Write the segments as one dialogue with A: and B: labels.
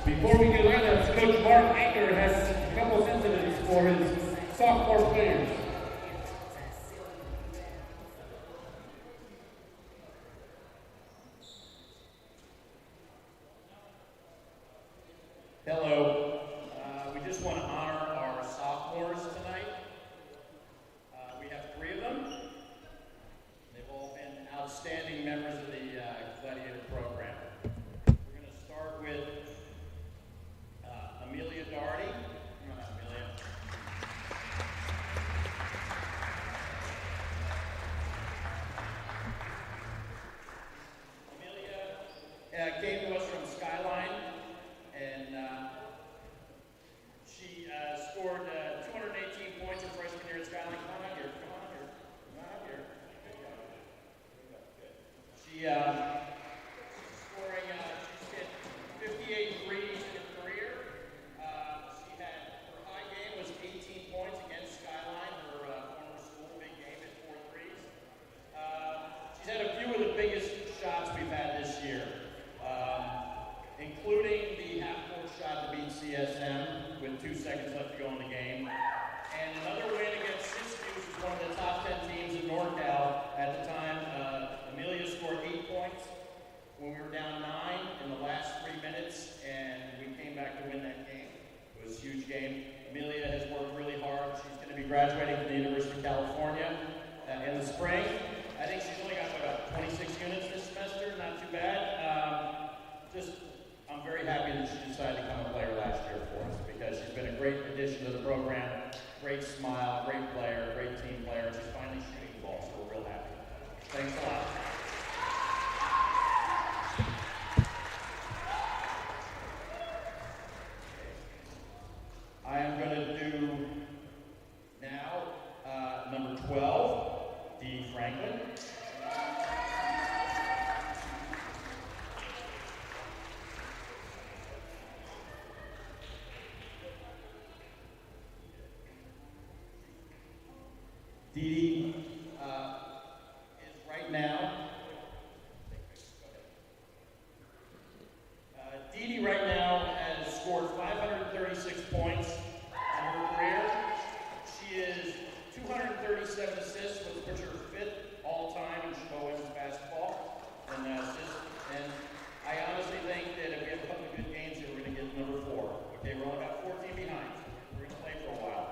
A: Before we get lineups, Coach Mark Anker has a couple of sentences for his sophomore players. Hello. We just want to honor our sophomores tonight. We have 3 of them. They've all been outstanding members of the Gladiator program. We're going to start with Amelia Doherty. Come on, Amelia. Amelia came to us from Skyline, and she scored 218 points in freshman year at Skyline. Come on out here. Come on out here. Come on out here. She scoring. She's hit 58 threes in her career. She had her high game was 18 points against Skyline, her former school. Big game at 4 threes. She's had a few of the biggest shots we've had this year, including the half-court shot to beat CSM with 2 seconds left to go in the game, and another win against Syracuse, who's one of the top 10 teams in NorCal at the time. Amelia scored 8 points when we were down 9 in the last 3 minutes, and we came back to win that game. It was a huge game. Amelia has worked really hard. She's going to be graduating great addition to the program. Great smile, great player, great team player. She's finally shooting the ball, so we're real happy. Thanks a lot. I am going to do now number 12, Dee Franklin. Dee is right now. Dee right now has scored 536 points in her career. She is 237 assists, which puts her fifth all-time in Chabot women's basketball and assists. And I honestly think that if we have a couple of good games here, we're going to get number 4. Okay, we're only about 14 behind. We're going to play for a while.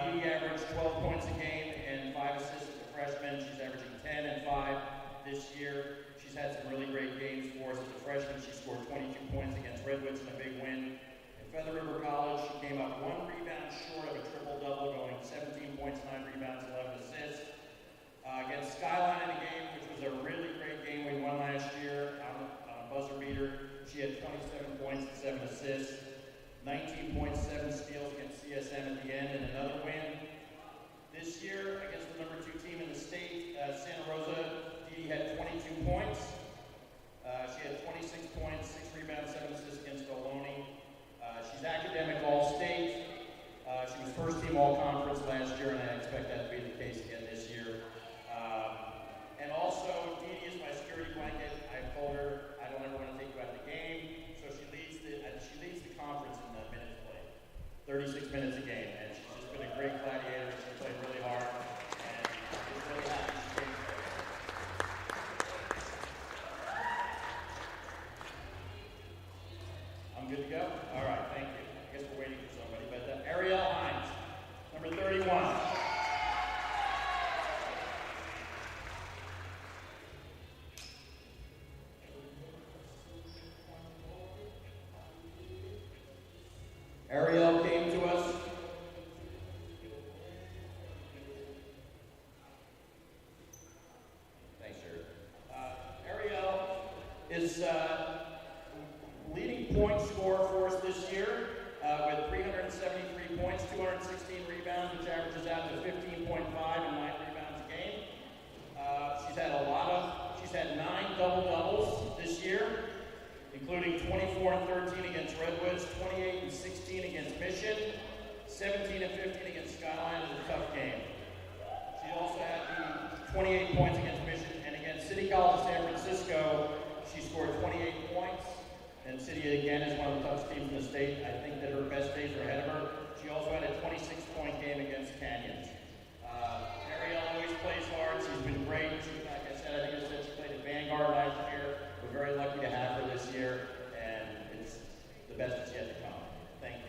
A: Dee averaged 12 points a game and 5 assists as a freshman. She's averaging 10 and 5 this year. She's had some really great games for us as a freshman. She scored 22 points against Redwoods in a big win. At Feather River College, she came up 1 rebound short of a triple-double, going 17 points, 9 rebounds, 11 assists. Against Skyline in a game, which was a really great game we won last year on a buzzer beater, she had 27 points and 7 assists. 19.7 steals against CSM at the end, and another win. This year, against the number 2 team in the state, Santa Rosa, Dee had 22 points. She had 26 points, 6 rebounds, 7 assists against Ohlone. She's academic all-state. She was first team all-conference last year, and I expect that to be the case again this year. And also, Dee is my security blanket. I've told her I don't ever want to take you out of the game, so she leads the conference in the minutes played, 36 minutes a game, and she's just been a great gladiator. She played really hard, and I'm really happy she came today. I'm good to go? All right, thank you. I guess we're waiting for somebody, but Ariel Hines, number 31. Ariel came to us. Thanks, Jared. Ariel is leading point scorer for us this year with 373 points, 216 rebounds, which averages out to 15.5 and 9 rebounds a game. She's had 9 double-doubles this year, including 24 and 13 against Redwoods, 28 and 16 against Mission, 17 and 15 against Skyline in a tough game. She also had the 28 points against Mission, and against City College of San Francisco, she scored 28 points. And City, again, is one of the toughest teams in the state. I think that her best days are ahead of her. She also had a 26-point game against Canyons. Ariel always plays hard. She's been great. Like I said, she played at Vanguard last year. We're very lucky to have her this year, and it's the best that's yet to come. Thank you.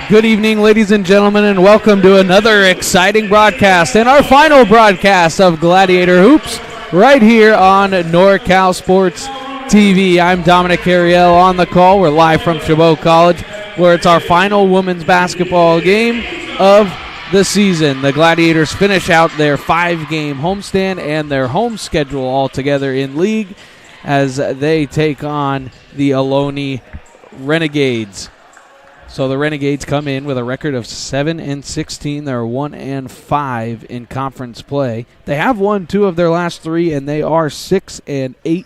B: Good evening, ladies and gentlemen, and welcome to another exciting broadcast and our final broadcast of Gladiator Hoops right here on NorCal Sports TV. I'm Dominic Ariel on the call. We're live from Chabot College, where it's our final women's basketball game of the season. The Gladiators finish out their 5-game homestand and their home schedule altogether in league. as they take on the Ohlone Renegades. So the Renegades come in with a record of 7-16. They're 1-5 in conference play. They have won 2 of their last 3, and they are 6-8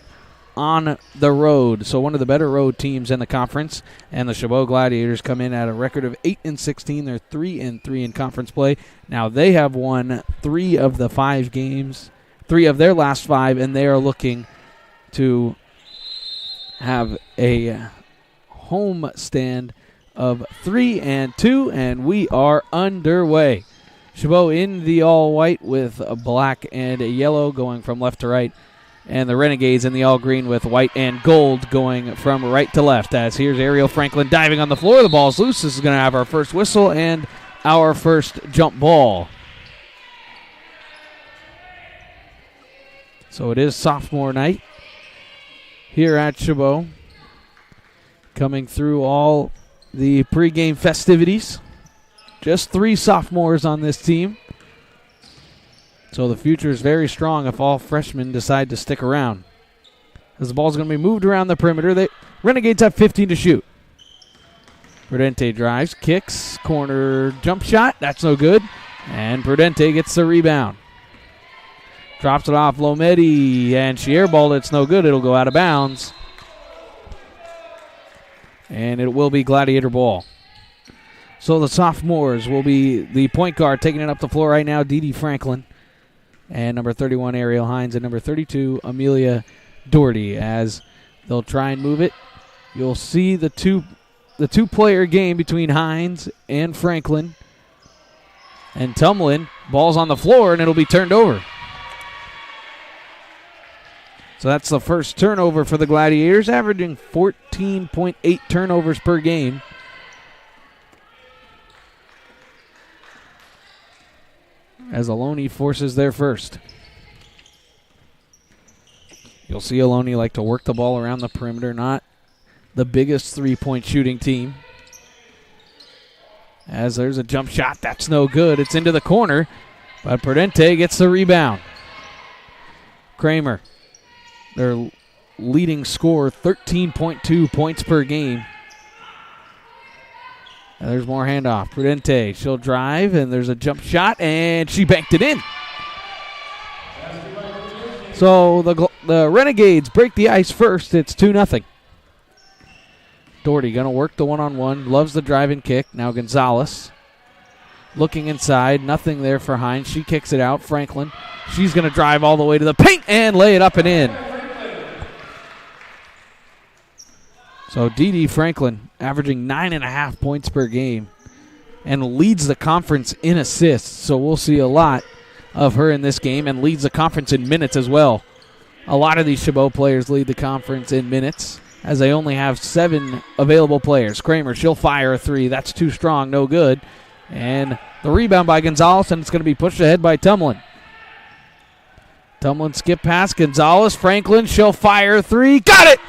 B: on the road. So one of the better road teams in the conference. And the Chabot Gladiators come in at a record of 8-16. They're 3-3 in conference play. Now they have won 3 of the 5 games, 3 of their last 5, and they are looking to have a home stand of 3-2, and we are underway. Chabot in the all-white with a black and a yellow going from left to right, and the Renegades in the all-green with white and gold going from right to left. As here's Ariel Franklin diving on the floor. The ball's loose. This is going to have our first whistle and our first jump ball. So it is sophomore night here at Chabot, coming through all the pregame festivities. Just 3 sophomores on this team. So the future is very strong if all freshmen decide to stick around. As the ball's going to be moved around the perimeter, the Renegades have 15 to shoot. Prudente drives, kicks, corner jump shot. That's no good. And Prudente gets the rebound. Drops it off Lomedi, and she airballed it. It's no good. It'll go out of bounds. And it will be Gladiator ball. So the sophomores will be the point guard taking it up the floor right now, Dee Franklin. And number 31, Ariel Hines. And number 32, Amelia Doherty. As they'll try and move it, you'll see the two-player game between Hines and Franklin. And Tumlin, ball's on the floor, and it'll be turned over. So that's the first turnover for the Gladiators, averaging 14.8 turnovers per game. As Ohlone forces their first. You'll see Ohlone like to work the ball around the perimeter, not the biggest three-point shooting team. As there's a jump shot, that's no good. It's into the corner, but Prudente gets the rebound. Kramer, their leading scorer, 13.2 points per game. And there's more handoff. Prudente, she'll drive, and there's a jump shot, and she banked it in. So the Renegades break the ice first. It's 2-0. Doherty going to work the one-on-one. Loves the drive and kick. Now Gonzalez looking inside. Nothing there for Hines. She kicks it out. Franklin, she's going to drive all the way to the paint and lay it up and in. So Dee Franklin averaging 9.5 points per game and leads the conference in assists. So we'll see a lot of her in this game, and leads the conference in minutes as well. A lot of these Chabot players lead the conference in minutes, as they only have 7 available players. Kramer, she'll fire a 3. That's too strong, no good. And the rebound by Gonzalez, and it's going to be pushed ahead by Tumlin. Tumlin skip past Gonzalez. Franklin, she'll fire a 3. Got it!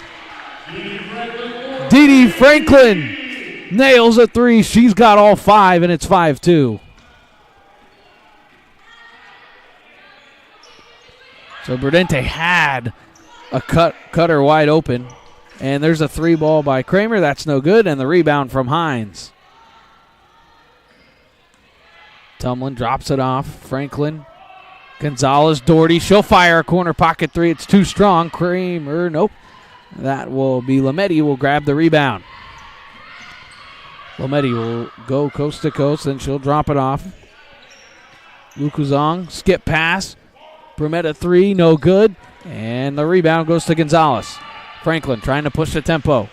B: Dee Franklin nails a 3. She's got all 5, and it's 5-2. So Prudente had a cutter wide open. And there's a 3 ball by Kramer. That's no good. And the rebound from Hines. Tumlin drops it off. Franklin. Gonzalez, Doherty. She'll fire a corner pocket 3. It's too strong. Kramer, nope. That will be Lomedi will grab the rebound. Lomedi will go coast to coast. Then she'll drop it off. Lukuzong, skip pass. Brumetta 3, no good. And the rebound goes to Gonzalez. Franklin trying to push the tempo.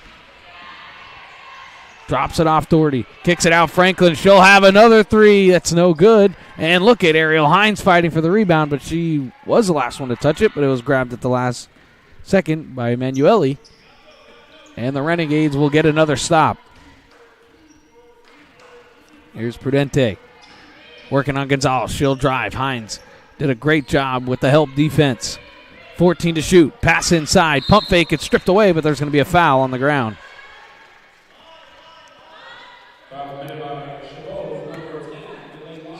B: Drops it off Doherty. Kicks it out Franklin. She'll have another 3. That's no good. And look at Ariel Hines fighting for the rebound, but she was the last one to touch it, but it was grabbed at the last second by Emanuele. And the Renegades will get another stop. Here's Prudente. Working on Gonzalez. She'll drive. Hines did a great job with the help defense. 14 to shoot. Pass inside. Pump fake. It's stripped away, but there's going to be a foul on the ground.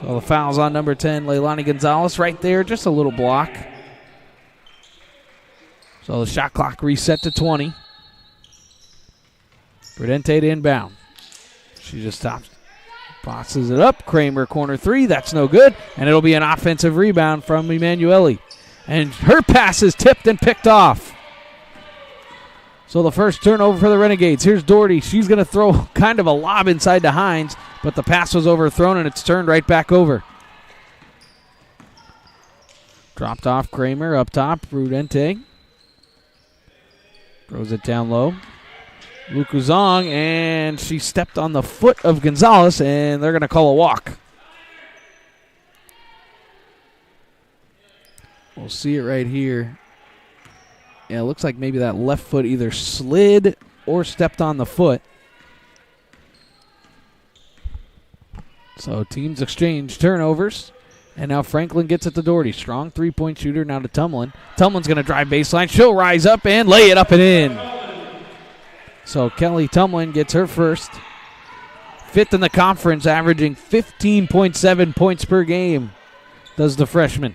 B: So the foul's on number 10, Leilani Gonzalez, right there. Just a little block. So the shot clock reset to 20. Prudente to inbound. She just stops, bosses it up. Kramer corner three. That's no good. And it'll be an offensive rebound from Emanuele. And her pass is tipped and picked off. So the first turnover for the Renegades. Here's Doherty. She's going to throw kind of a lob inside to Hines, but the pass was overthrown and it's turned right back over. Dropped off Kramer up top. Prudente throws it down low. Lukuzong, and she stepped on the foot of Gonzalez, and they're going to call a walk. We'll see it right here. Yeah, it looks like maybe that left foot either slid or stepped on the foot. So teams exchange turnovers. And now Franklin gets it to Doherty. Strong three-point shooter now to Tumlin. Tumlin's going to drive baseline. She'll rise up and lay it up and in. So Kelly Tumlin gets her first. Fifth in the conference, averaging 15.7 points per game, does the freshman.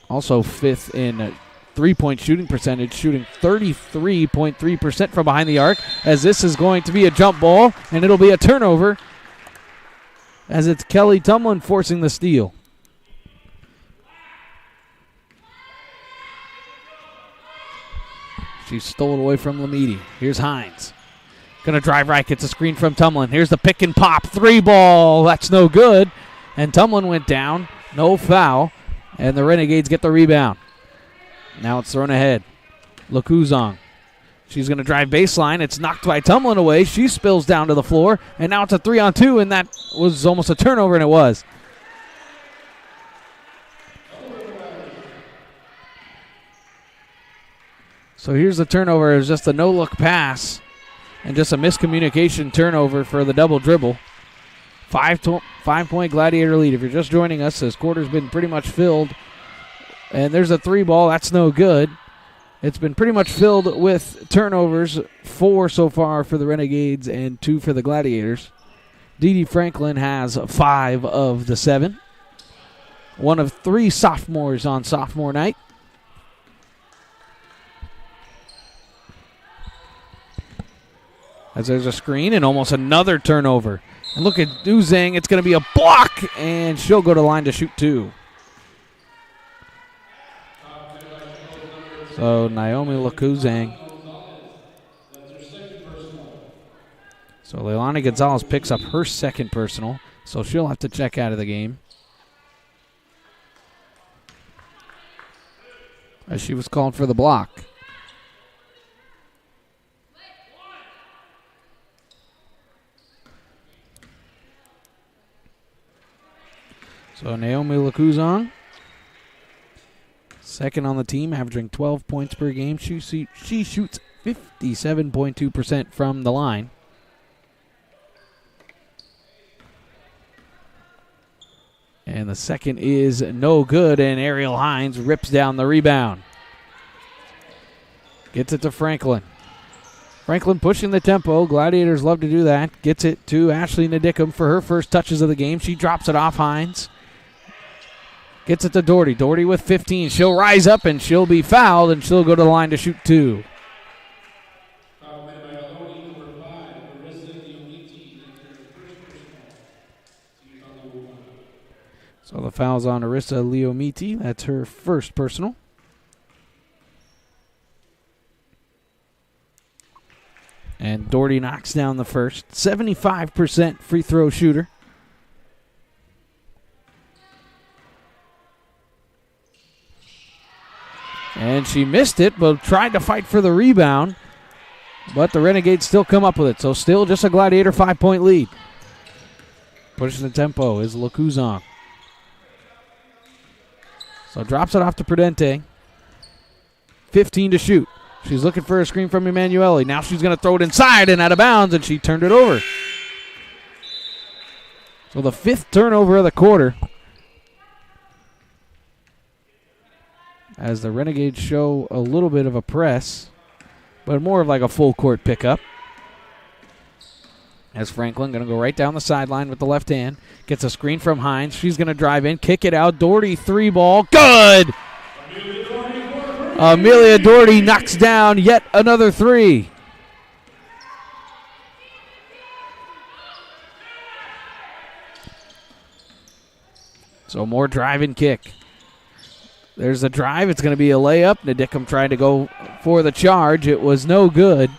B: Also fifth in three-point shooting percentage, shooting 33.3% from behind the arc, as this is going to be a jump ball, and it'll be a turnover, as it's Kelly Tumlin forcing the steal. She stole it away from Lamidi. Here's Hines. Going to drive right, gets a screen from Tumlin. Here's the pick and pop. Three ball. That's no good. And Tumlin went down. No foul. And the Renegades get the rebound. Now it's thrown ahead. Lukuzong. She's going to drive baseline. It's knocked by Tumlin away. She spills down to the floor. And now it's a 3-on-2, and that was almost a turnover, and it was. So here's the turnover. It was just a no-look pass and just a miscommunication turnover for the double dribble. 5-point Gladiator lead. If you're just joining us, this quarter's been pretty much filled. And there's a three ball. That's no good. It's been pretty much filled with turnovers, 4 so far for the Renegades and 2 for the Gladiators. Dee Franklin has 5 of the 7. One of 3 sophomores on sophomore night. As there's a screen and almost another turnover. And look at Duzang. It's going to be a block, and she'll go to line to shoot 2. So Naomi Lukuzang. So Leilani Gonzalez picks up her second personal, so she'll have to check out of the game, as she was called for the block. So Naomi Lukuzang, second on the team, averaging 12 points per game. She shoots 57.2% from the line. And the second is no good, and Ariel Hines rips down the rebound. Gets it to Franklin. Franklin pushing the tempo. Gladiators love to do that. Gets it to Ashley Nadickum for her first touches of the game. She drops it off Hines. Gets it to Doherty. Doherty with 15. She'll rise up, and she'll be fouled, and she'll go to the line to shoot 2. So the foul's on Arissa Leomiti. That's her first personal. And Doherty knocks down the first. 75% free throw shooter. And she missed it, but tried to fight for the rebound. But the Renegades still come up with it. So still just a Gladiator 5-point lead. Pushing the tempo is Lukuzang. So drops it off to Prudente. 15 to shoot. She's looking for a screen from Emanuele. Now she's going to throw it inside and out of bounds, and she turned it over. So the 5th turnover of the quarter, as the Renegades show a little bit of a press, but more of like a full court pickup. As Franklin going to go right down the sideline with the left hand. Gets a screen from Hines. She's going to drive in, kick it out. Doherty 3-ball. Good! Amelia Doherty knocks down yet another three. So more drive and kick. There's a drive. It's going to be a layup. Nadickum trying to go for the charge. It was no good.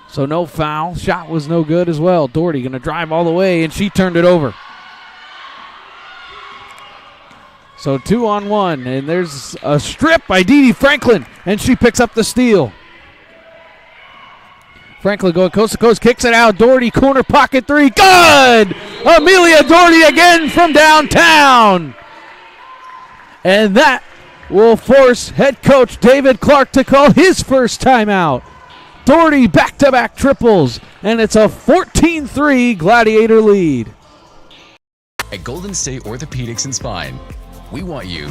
B: So no foul. Shot was no good as well. Doherty going to drive all the way, and she turned it over. So 2-on-1, and there's a strip by Dee Franklin, and she picks up the steal. Franklin going coast to coast, kicks it out. Doherty, corner pocket three. Good! Amelia Doherty again from downtown. And that will force head coach David Clark to call his first timeout. Doherty back-to-back triples, and it's a 14-3 Gladiator lead.
C: At Golden State Orthopedics and Spine, we want you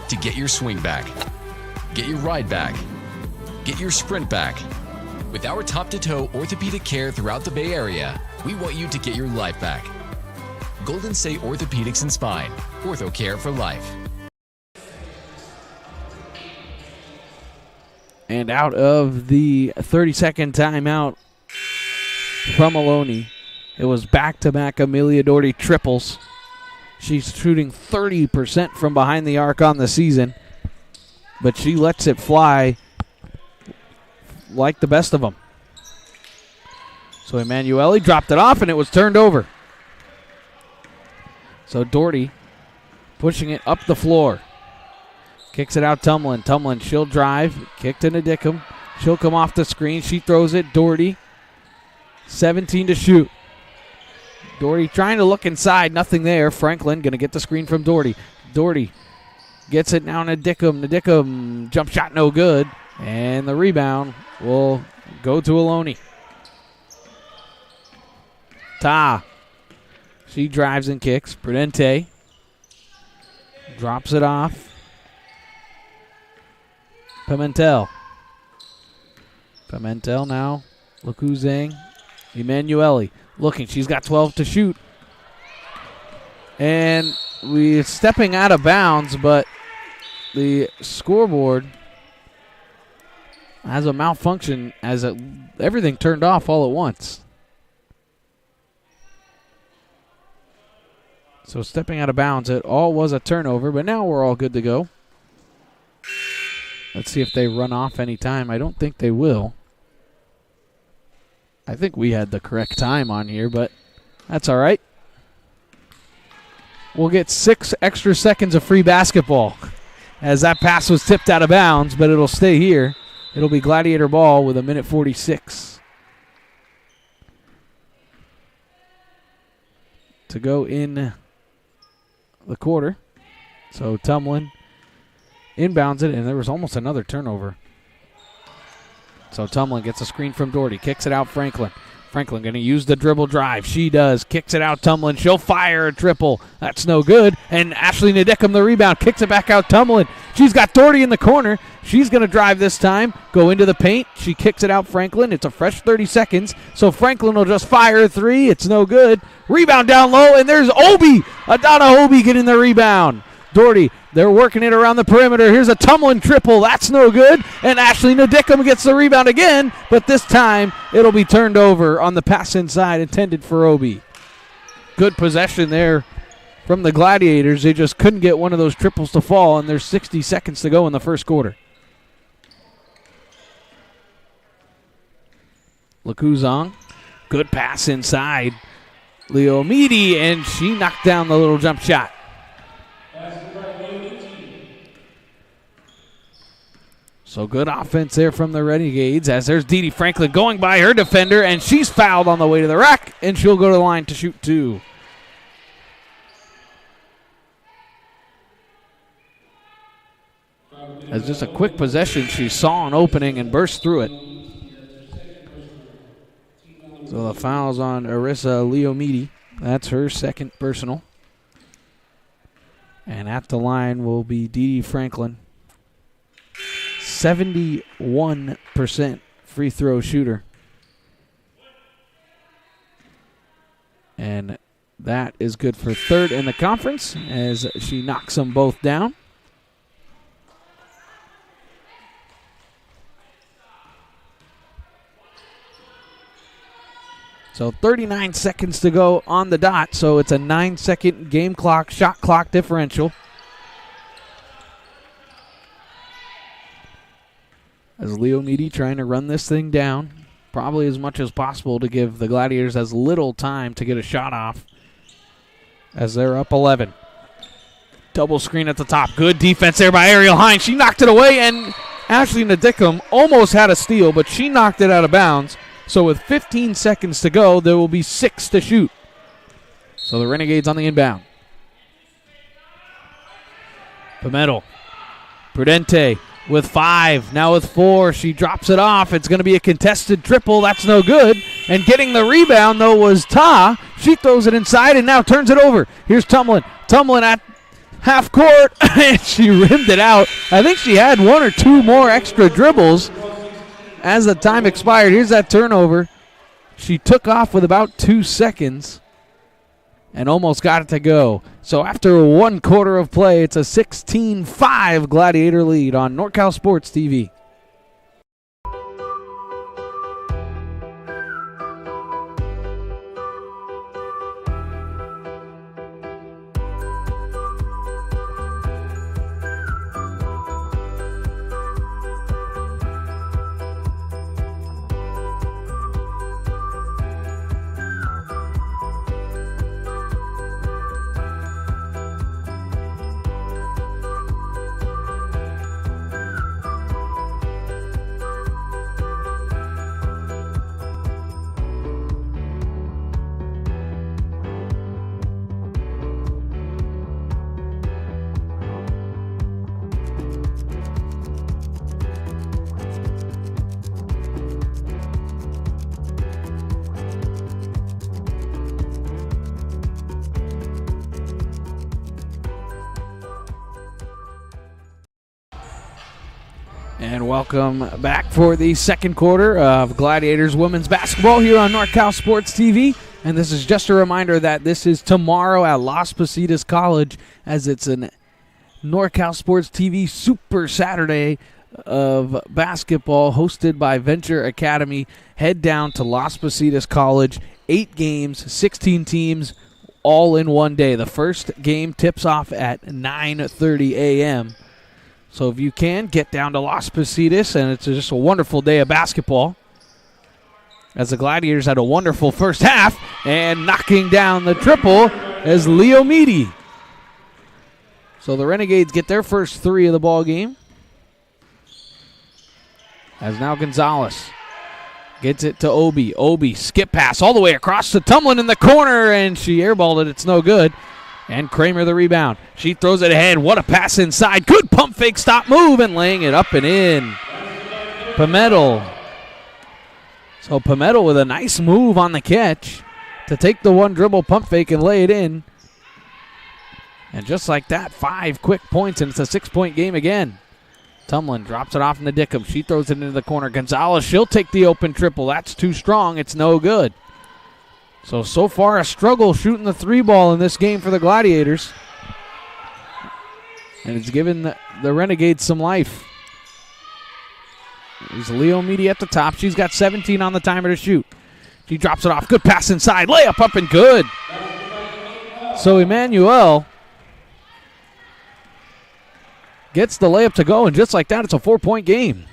C: to get your swing back, get your ride back, get your sprint back. With our top-to-toe orthopedic care throughout the Bay Area, we want you to get your life back. Golden State Orthopedics and Spine, ortho care for life.
B: And out of the 30-second timeout from Ohlone, it was back-to-back Amelia Doherty triples. She's shooting 30% from behind the arc on the season, but she lets it fly like the best of them. So Emanuele dropped it off, and it was turned over. So Doherty pushing it up the floor. Kicks it out Tumlin. Tumlin, she'll drive. Kick to Nadickum. She'll come off the screen. She throws it. Doherty, 17 to shoot. Doherty trying to look inside. Nothing there. Franklin going to get the screen from Doherty. Doherty gets it now Nadickum. Nadickum, jump shot no good. And the rebound will go to Ohlone. Ta. She drives and kicks. Prudente drops it off. Pimentel now. Look who's in. Emanuele looking. She's got 12 to shoot. And we're stepping out of bounds, but the scoreboard has a malfunction as everything turned off all at once. So stepping out of bounds, it all was a turnover, but now we're all good to go. Let's see if they run off any time. I don't think they will. I think we had the correct time on here, but that's all right. We'll get 6 extra seconds of free basketball as that pass was tipped out of bounds, but it'll stay here. It'll be Gladiator ball with 1:46 to go in the quarter. So Tumlin inbounds it, and there was almost another turnover. So Tumlin gets a screen from Doherty, kicks it out Franklin. Franklin going to use the dribble drive. She does. Kicks it out Tumlin. She'll fire a triple. That's no good. And Ashley Nadickum the rebound. Kicks it back out Tumlin. She's got Doherty in the corner. She's going to drive this time. Go into the paint. She kicks it out Franklin. It's a fresh 30 seconds. So Franklin will just fire a three. It's no good. Rebound down low. And there's Obi. Adana Obi getting the rebound. Doherty, they're working it around the perimeter. Here's a Tumlin triple. That's no good. And Ashley Nadickum gets the rebound again, but this time it'll be turned over on the pass inside intended for Obi. Good possession there from the Gladiators. They just couldn't get one of those triples to fall, and there's 60 seconds to go in the first quarter. Lakuzong, good pass inside. Leomidi, and she knocked down the little jump shot. So good offense there from the Renegades as there's Dee Franklin going by her defender, and she's fouled on the way to the rack, and she'll go to the line to shoot 2. As just a quick possession, she saw an opening and burst through it. So the foul's on Arissa Leomidi. That's her second personal. And at the line will be Dee Franklin. 71% free throw shooter. And that is good for third in the conference as she knocks them both down. So 39 seconds to go on the dot, so it's a 9-second game clock, shot clock differential. As Leo Meady trying to run this thing down, probably as much as possible to give the Gladiators as little time to get a shot off as they're up 11. Double screen at the top. Good defense there by Ariel Hines. She knocked it away, and Ashley Nadickum almost had a steal, but she knocked it out of bounds. So with 15 seconds to go, there will be 6 to shoot. So the Renegades on the inbound. Pimentel. Prudente with 5, now with 4. She drops it off. It's going to be a contested triple. That's no good. And getting the rebound, though, was Ta. She throws it inside and now turns it over. Here's Tumlin. Tumlin at half court, and she rimmed it out. I think she had 1 or 2 more extra dribbles as the time expired. Here's that turnover. She took off with about 2 seconds and almost got it to go. So after 1 quarter of play, it's a 16-5 Gladiator lead on NorCal Sports TV. And welcome back for the second quarter of Gladiators women's basketball here on NorCal Sports TV. And this is just a reminder that this is tomorrow at Las Positas College, as it's an NorCal Sports TV Super Saturday of basketball hosted by Venture Academy. Head down to Las Positas College. 8 games, 16 teams, all in one day. The first game tips off at 9:30 a.m. So if you can, get down to Las Positas, and it's just a wonderful day of basketball. As the Gladiators had a wonderful first half, and knocking down the triple is Leo Meady. So the Renegades get their first 3 of the ball game. As now Gonzalez gets it to Obi. Obi, skip pass all the way across to Tumlin in the corner, and she airballed it. It's no good. And Kramer the rebound. She throws it ahead. What a pass inside. Good pump fake stop move, and laying it up and in. Pimentel. So Pimentel with a nice move on the catch to take the 1 dribble pump fake and lay it in. And just like that, 5 quick points, and it's a 6-point game again. Tumlin drops it off in the Dickham. She throws it into the corner. Gonzalez, she'll take the open triple. That's too strong. It's no good. So far a struggle shooting the 3 ball in this game for the Gladiators. And it's given the Renegades some life. There's Leo Meady at the top. She's got 17 on the timer to shoot. She drops it off. Good pass inside. Layup up and good. So Emmanuel gets the layup to go, and just like that, it's a 4-point game.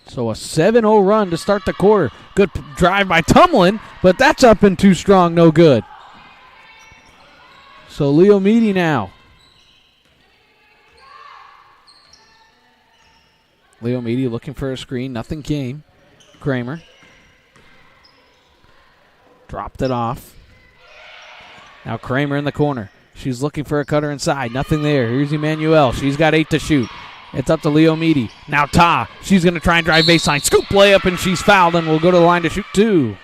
B: So a 7-0 run to start the quarter. Good drive by Tumlin, but that's up and too strong, no good. So Leo Meady now. Leo Meady looking for a screen. Nothing came. Kramer. Dropped it off. Now Kramer in the corner. She's looking for a cutter inside. Nothing there. Here's Emmanuel. She's got 8 to shoot. It's up to Leo Meady. Now Ta. She's going to try and drive baseline. Scoop layup, and she's fouled, and will go to the line to shoot 2.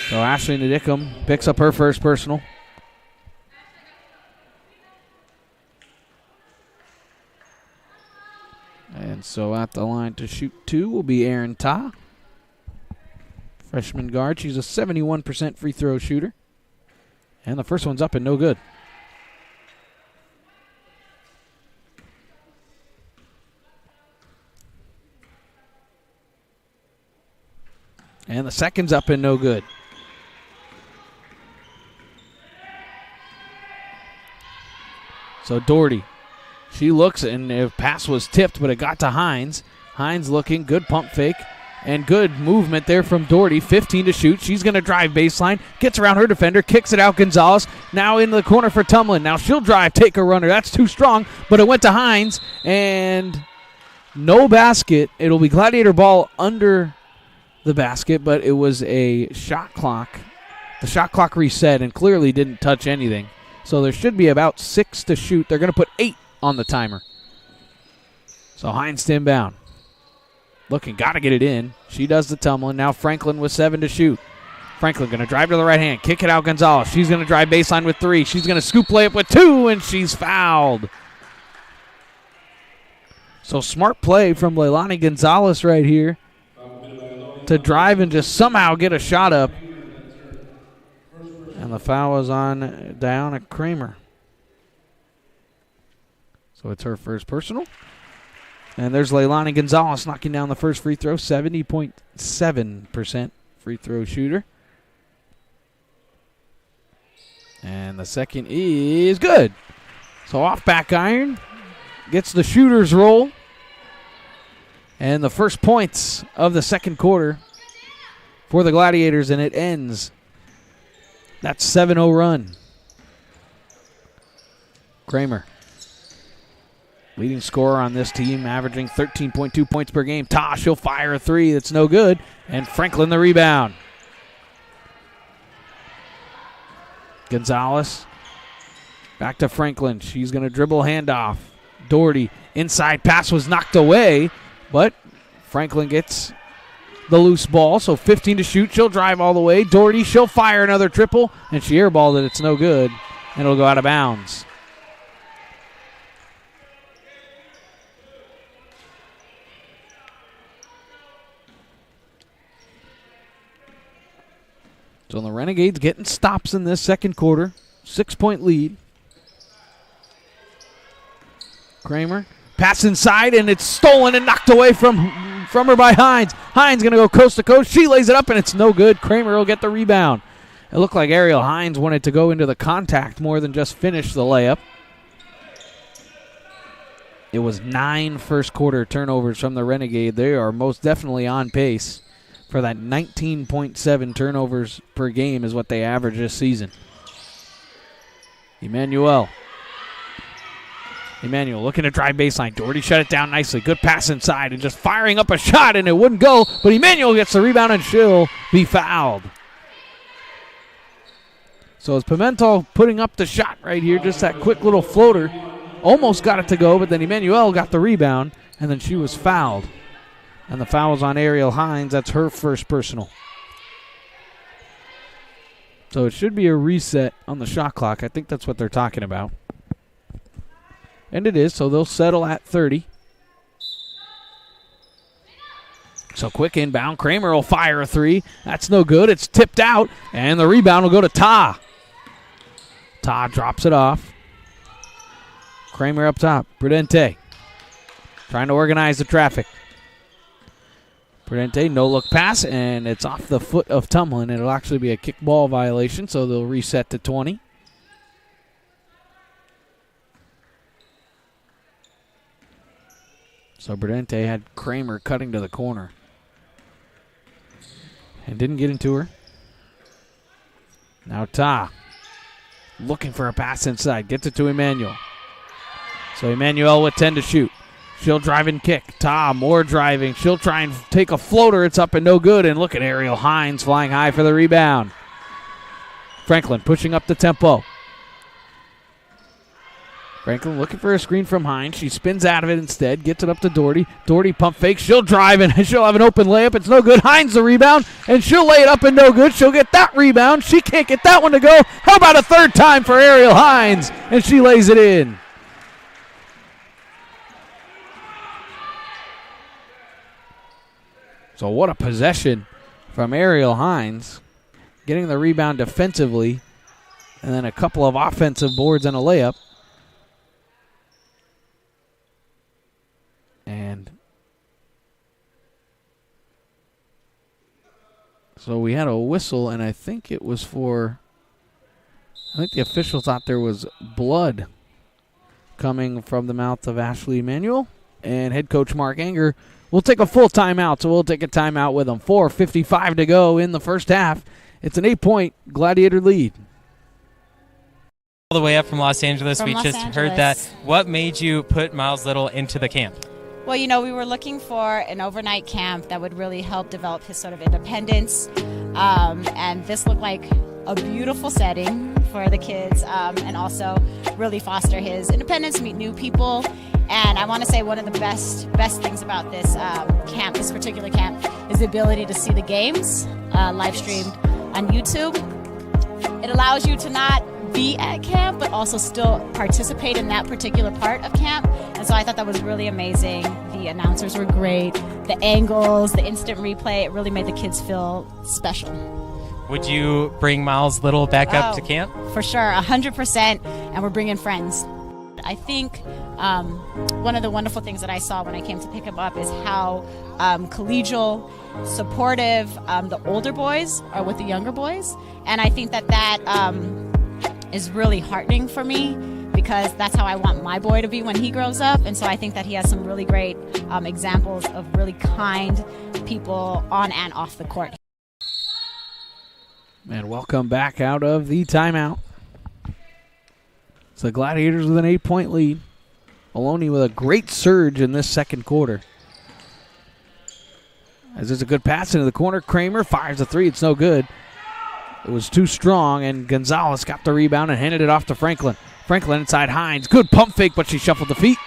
B: So Ashley Nadickum picks up her first personal. And so at the line to shoot 2 will be Erin Ta. Freshman guard. She's a 71% free throw shooter. And the first one's up and no good. And the second's up and no good. So Doherty, she looks, and the pass was tipped, but it got to Hines. Hines looking, good pump fake, and good movement there from Doherty. 15 to shoot. She's going to drive baseline, gets around her defender, kicks it out. Gonzalez now into the corner for Tumlin. Now she'll drive, take a runner. That's too strong, but it went to Hines, and no basket. It'll be Gladiator ball under the basket, but it was a shot clock. The shot clock reset and clearly didn't touch anything. So there should be about 6 to shoot. They're going to put 8 on the timer. So Hines to inbound. Looking, got to get it in. She does the tumbling. Now Franklin with 7 to shoot. Franklin going to drive to the right hand, kick it out Gonzalez. She's going to drive baseline with 3. She's going to scoop layup with 2, and she's fouled. So smart play from Leilani Gonzalez right here to drive and just somehow get a shot up. And the foul was on Diana Kramer. So it's her first personal. And there's Leilani Gonzalez knocking down the first free throw, 70.7% free throw shooter. And the second is good. So off back iron, gets the shooter's roll. And the first points of the second quarter for the Gladiators, and it ends. That's 7-0 run. Kramer, leading scorer on this team, averaging 13.2 points per game. Tosh, she'll fire a 3. That's no good. And Franklin the rebound. Gonzalez back to Franklin. She's going to dribble handoff. Doherty, inside pass was knocked away, but Franklin gets the loose ball, so 15 to shoot. She'll drive all the way. Doherty, she'll fire another triple, and she airballed it. It's no good, and it'll go out of bounds. So the Renegades getting stops in this second quarter. 6-point lead. Kramer, pass inside, and it's stolen and knocked away from her by Hines. Hines going to go coast to coast. She lays it up, and it's no good. Kramer will get the rebound. It looked like Ariel Hines wanted to go into the contact more than just finish the layup. It was 9 first-quarter turnovers from the Renegade. They are most definitely on pace for that 19.7 turnovers per game is what they average this season. Emmanuel looking to drive baseline. Doherty shut it down nicely. Good pass inside and just firing up a shot, and it wouldn't go. But Emmanuel gets the rebound, and she'll be fouled. So it's Pimentel putting up the shot right here, just that quick little floater. Almost got it to go, but then Emmanuel got the rebound, and then she was fouled. And the foul was on Ariel Hines. That's her first personal. So it should be a reset on the shot clock. I think that's what they're talking about. And it is, so they'll settle at 30. So quick inbound. Kramer will fire a 3. That's no good. It's tipped out, and the rebound will go to Ta. Ta drops it off. Kramer up top. Prudente trying to organize the traffic. Prudente, no-look pass, and it's off the foot of Tumlin. It'll actually be a kickball violation, so they'll reset to 20. So Prudente had Kramer cutting to the corner and didn't get into her. Now Ta looking for a pass inside. Gets it to Emmanuel. So Emmanuel with 10 to shoot. She'll drive and kick. Ta, more driving. She'll try and take a floater. It's up and no good. And look at Ariel Hines flying high for the rebound. Franklin pushing up the tempo. Franklin looking for a screen from Hines. She spins out of it instead. Gets it up to Doherty. Doherty pump fake. She'll drive and she'll have an open layup. It's no good. Hines the rebound. And she'll lay it up and no good. She'll get that rebound. She can't get that one to go. How about a third time for Ariel Hines? And she lays it in. So what a possession from Ariel Hines. Getting the rebound defensively. And then a couple of offensive boards and a layup. And So we had a whistle, and I think it was I think the official thought there was blood coming from the mouth of Ashley Emanuel. And head coach Mark Anger will take a full timeout, so we'll take a timeout with him. 4:55 to go in the first half. It's an 8-point Gladiator lead.
D: All the way up from Los Angeles.
E: From
D: we
E: Los
D: just
E: Angeles.
D: heard that. What made you put Miles Little into the camp?
E: Well, we were looking for an overnight camp that would really help develop his sort of independence. And this looked like a beautiful setting for the kids, and also really foster his independence, meet new people. And I want to say one of the best things about this camp, this particular camp, is the ability to see the games live streamed on YouTube. It allows you to not be at camp, but also still participate in that particular part of camp. And so I thought that was really amazing. The announcers were great. The angles, the instant replay, it really made the kids feel special.
D: Would you bring Miles Little back up to camp?
E: For sure, 100%, and we're bringing friends. I think one of the wonderful things that I saw when I came to pick him up is how collegial, supportive the older boys are with the younger boys. And I think that is really heartening for me, because that's how I want my boy to be when he grows up. And so I think that he has some really great examples of really kind people on and off the court.
B: And welcome back out of the timeout. It's the Gladiators with an 8-point lead. Ohlone with a great surge in this second quarter. As there's a good pass into the corner, Kramer fires a three. It's no good. It was too strong, and Gonzalez got the rebound and handed it off to Franklin. Franklin inside Hines. Good pump fake, but she shuffled the feet.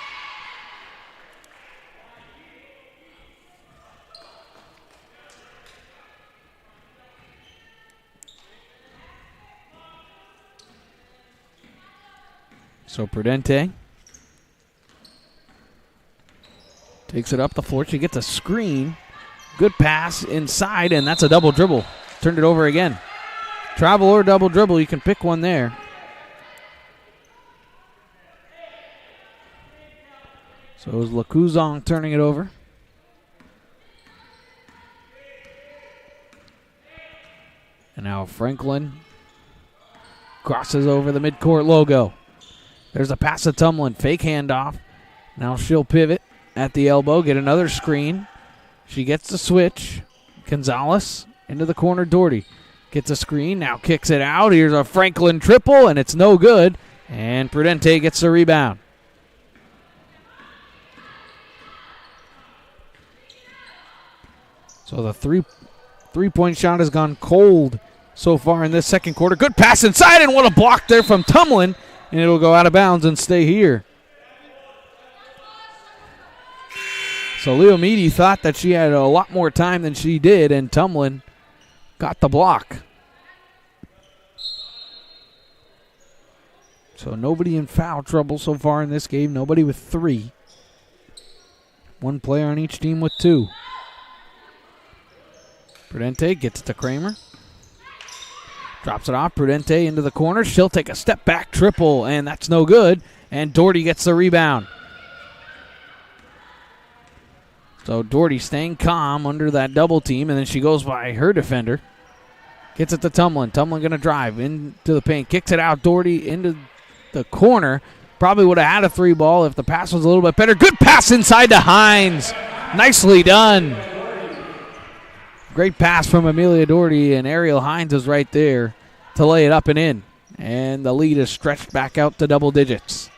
B: So Prudente takes it up the floor. She gets a screen. Good pass inside, and that's a double dribble. Turned it over again. Travel or double dribble, you can pick one there. So it was Lacuzong turning it over. And now Franklin crosses over the midcourt logo. There's a pass to Tumlin. Fake handoff. Now she'll pivot at the elbow, get another screen. She gets the switch. Gonzalez into the corner. Doherty gets a screen. Now kicks it out. Here's a Franklin triple, and it's no good. And Prudente gets the rebound. So the three-point shot has gone cold so far in this second quarter. Good pass inside, and what a block there from Tumlin. And it'll go out of bounds and stay here. So Leo Meady thought that she had a lot more time than she did, and Tumlin got the block. So nobody in foul trouble so far in this game. Nobody with three. One player on each team with two. Prudente gets it to Kramer. Drops it off. Prudente into the corner. She'll take a step back triple, and that's no good. And Doherty gets the rebound. So Doherty staying calm under that double team, and then she goes by her defender. Gets it to Tumlin. Tumlin going to drive into the paint. Kicks it out. Doherty into the corner. Probably would have had a three ball if the pass was a little bit better. Good pass inside to Hines. Nicely done. Great pass from Amelia Doherty, and Ariel Hines is right there to lay it up and in. And the lead is stretched back out to double digits.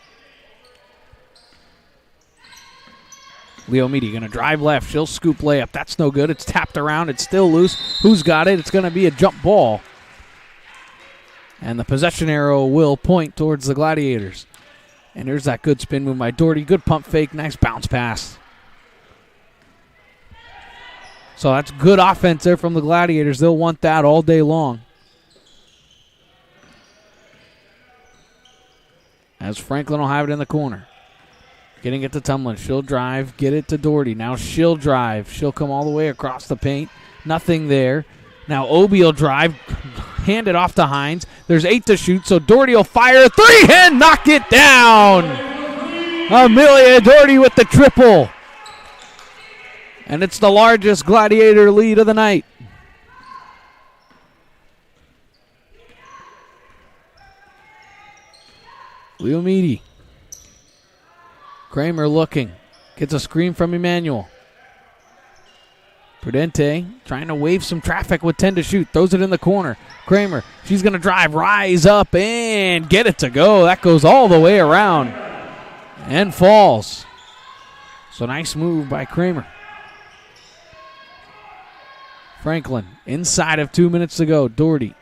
B: Leo Meady going to drive left. She'll scoop layup. That's no good. It's tapped around. It's still loose. Who's got it? It's going to be a jump ball. And the possession arrow will point towards the Gladiators. And there's that good spin move by Doherty. Good pump fake. Nice bounce pass. So that's good offense there from the Gladiators. They'll want that all day long. As Franklin will have it in the corner. Getting it to Tumlin. She'll drive. Get it to Doherty. Now she'll drive. She'll come all the way across the paint. Nothing there. Now Obi will drive. Hand it off to Hines. There's 8 to shoot, so Doherty will fire a three and knock it down. Amelia Doherty with the triple. And it's the largest Gladiator lead of the night. Leomidi. Kramer looking. Gets a screen from Emmanuel. Prudente trying to wave some traffic with 10 to shoot. Throws it in the corner. Kramer, she's going to drive, rise up, and get it to go. That goes all the way around and falls. So nice move by Kramer. Franklin inside of 2 minutes to go. Doherty.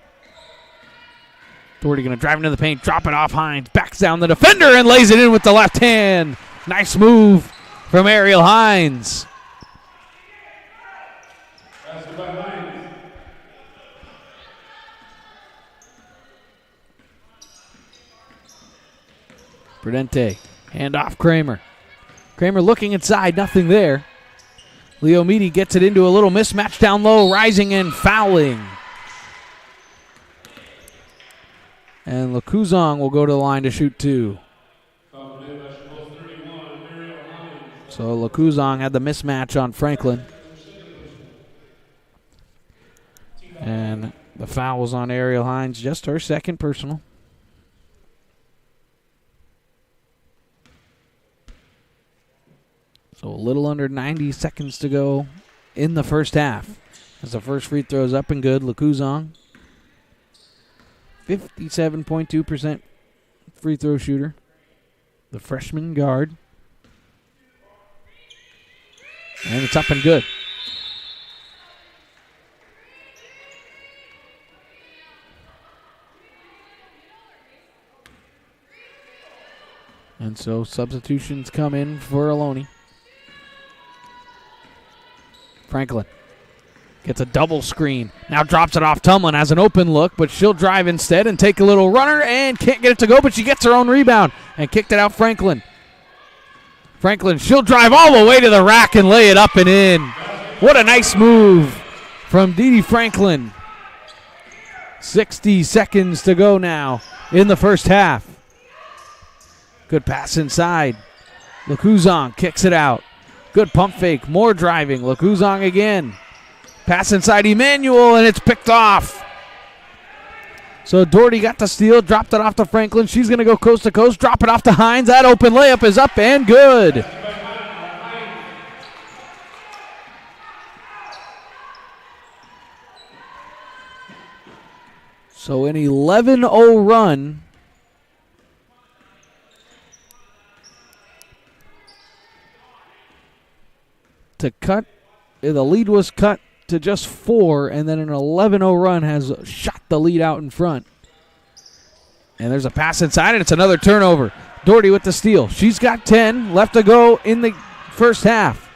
B: Doherty going to drive into the paint, drop it off Hines, backs down the defender and lays it in with the left hand. Nice move from Ariel Hines. Prudente, hand off Kramer. Kramer looking inside, nothing there. Leomidi gets it into a little mismatch down low, rising and fouling. And Lacuzong will go to the line to shoot 2. So Lacuzong had the mismatch on Franklin. And the foul was on Ariel Hines, just her second personal. So a little under 90 seconds to go in the first half. As the first free throw is up and good, Lacuzong, 57.2% free throw shooter. The freshman guard. And it's up and good. And so substitutions come in for Ohlone. Franklin gets a double screen. Now drops it off Tumlin. Has an open look, but she'll drive instead and take a little runner and can't get it to go, but she gets her own rebound and kicked it out Franklin. Franklin, she'll drive all the way to the rack and lay it up and in. What a nice move from Dee Franklin. 60 seconds to go now in the first half. Good pass inside. Lacuzong kicks it out. Good pump fake. More driving. Lacuzong again. Pass inside Emmanuel, and it's picked off. So Doherty got the steal, dropped it off to Franklin. She's going to go coast to coast, drop it off to Hines. That open layup is up and good. So an 11-0 run. To cut, the lead was cut to just 4, and then an 11-0 run has shot the lead out in front. And there's a pass inside, and it's another turnover. Doherty with the steal. She's got 10 left to go in the first half.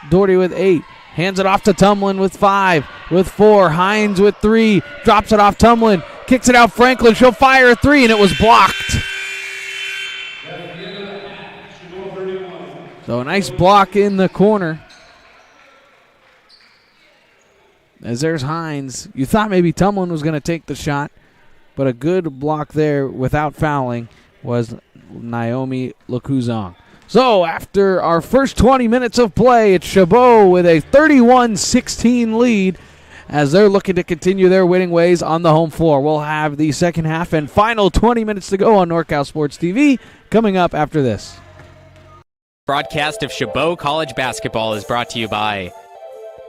B: Doherty with 8. Hands it off to Tumlin with 5, with 4. Hines with 3. Drops it off Tumlin. Kicks it out Franklin. She'll fire a 3, and it was blocked. So a nice block in the corner. As there's Hines. You thought maybe Tumlin was going to take the shot, but a good block there without fouling was Naomi Lacuzong. So after our first 20 minutes of play, it's Chabot with a 31-16 lead as they're looking to continue their winning ways on the home floor. We'll have the second half and final 20 minutes to go on NorCal Sports TV coming up after this.
D: Broadcast of Chabot College Basketball is brought to you by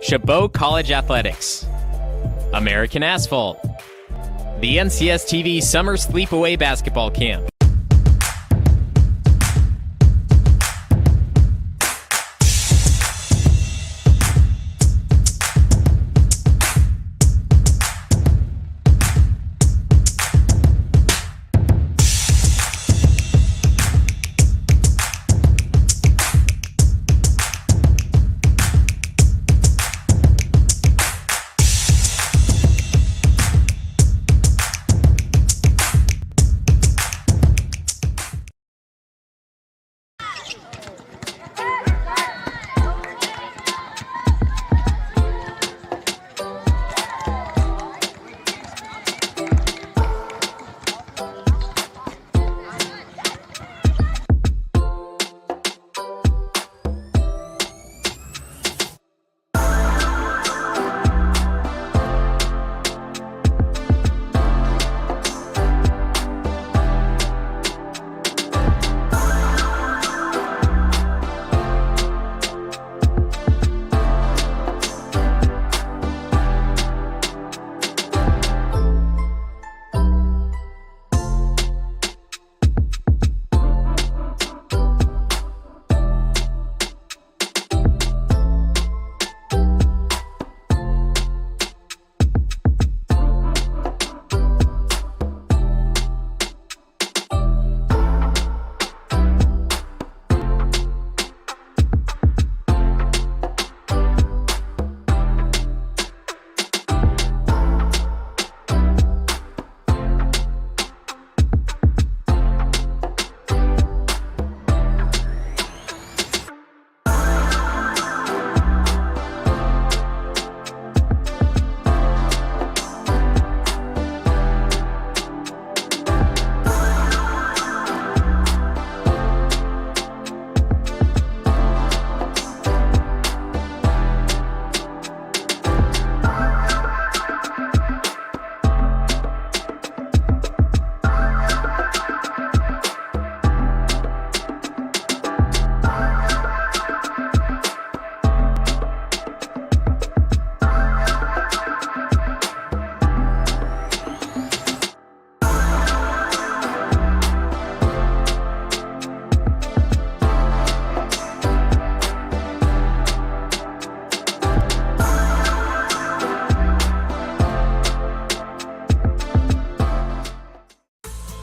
D: Chabot College Athletics, American Asphalt, the NCS TV Summer Sleepaway Basketball Camp,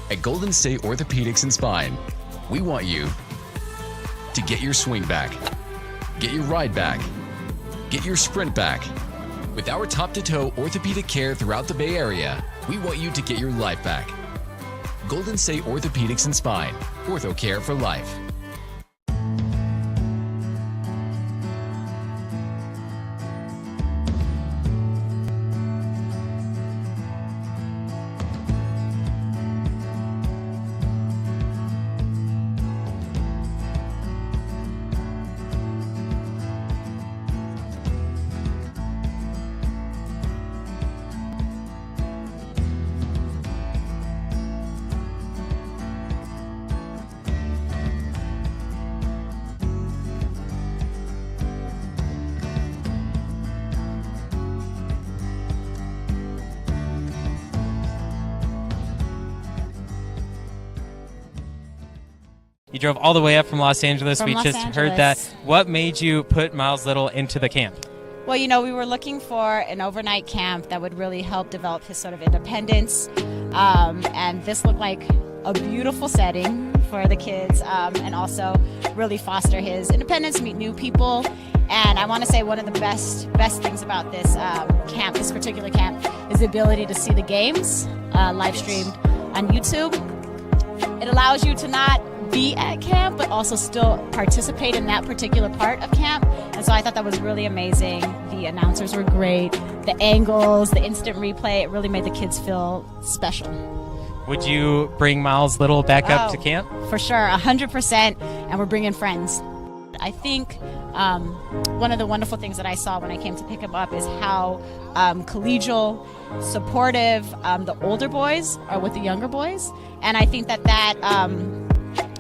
C: At Golden State Orthopedics and Spine, we want you to get your swing back, get your ride back, get your sprint back. With our top-to-toe orthopedic care throughout the Bay Area, we want you to get your life back. Golden State Orthopedics and Spine, ortho care for life.
F: You drove all the way up from Los Angeles.
E: From
F: we
E: Los
F: just heard that.
E: Angeles.
F: What made you put Miles Little into the camp?
E: Well, you know, we were looking for an overnight camp that would really help develop his sort of independence. And this looked like a beautiful setting for the kids, and also really foster his independence, meet new people. And I want to say one of the best things about this camp, this particular camp, is the ability to see the games live streamed on YouTube. It allows you to not be at camp, but also still participate in that particular part of camp. And so I thought that was really amazing. The announcers were great. The angles, the instant replay, it really made the kids feel special.
F: Would you bring Miles Little back up to camp?
E: For sure, 100%, and we're bringing friends. I think one of the wonderful things that I saw when I came to pick him up is how collegial, supportive the older boys are with the younger boys. And I think that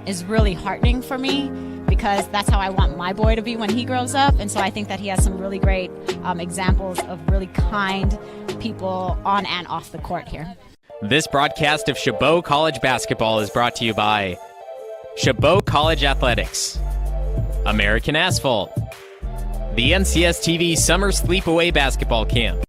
E: is really heartening for me, because that's how I want my boy to be when he grows up. And so I think that he has some really great examples of really kind people on and off the court here.
D: This broadcast of Chabot College Basketball is brought to you by Chabot College Athletics, American Asphalt, the NCS TV Summer Sleepaway Basketball Camp,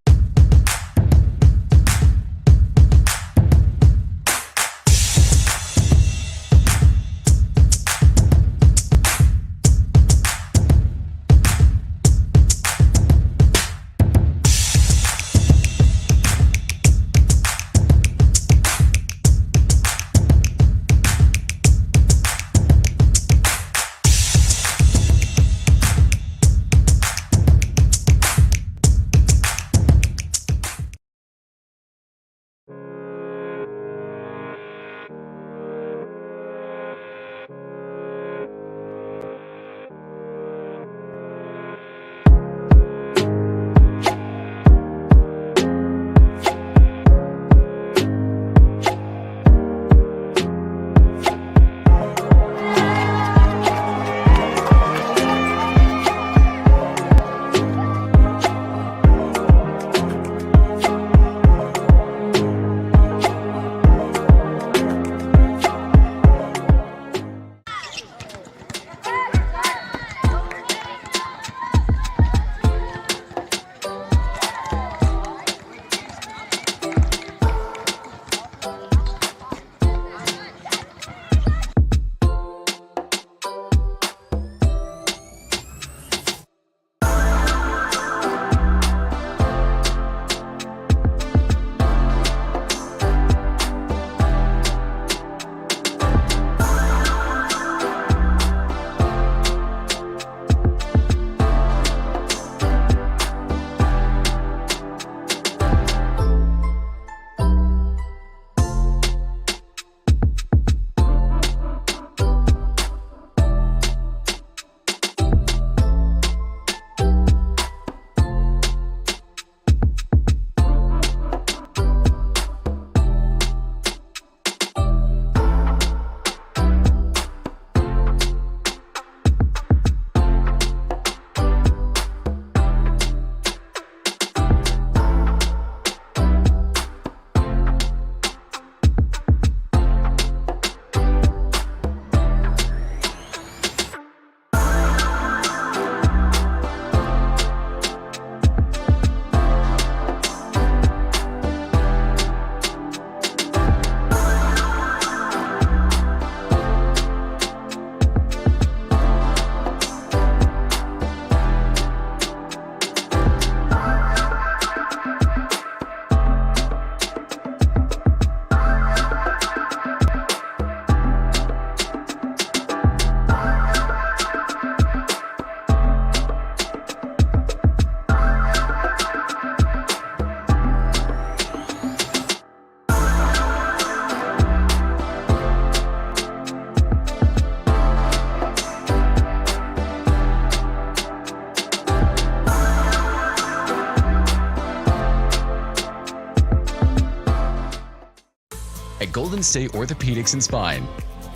C: Golden State Orthopedics and Spine,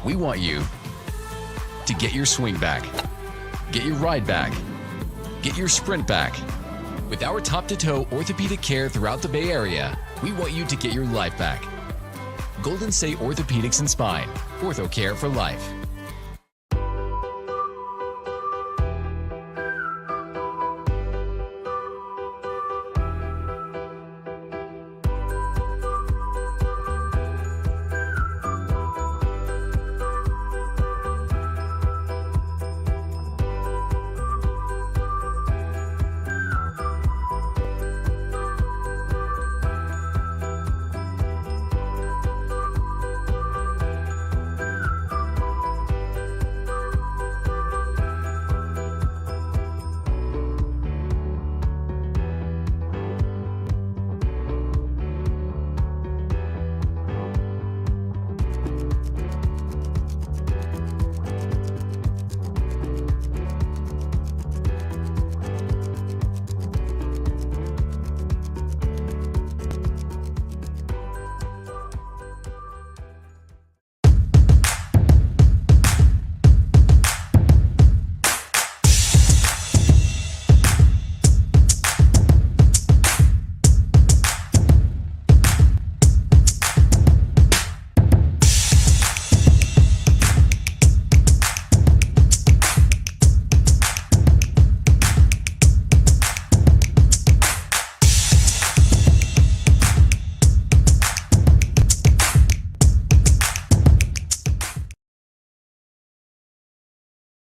C: we want you to get your swing back, get your ride back, get your sprint back. With our top-to-toe orthopedic care throughout the Bay Area, we want you to get your life back. Golden State Orthopedics and Spine, ortho care for life.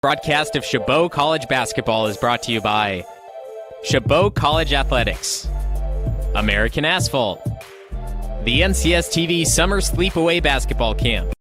D: Broadcast of Chabot College Basketball is brought to you by Chabot College Athletics, American Asphalt, the NCS TV Summer Sleepaway Basketball Camp,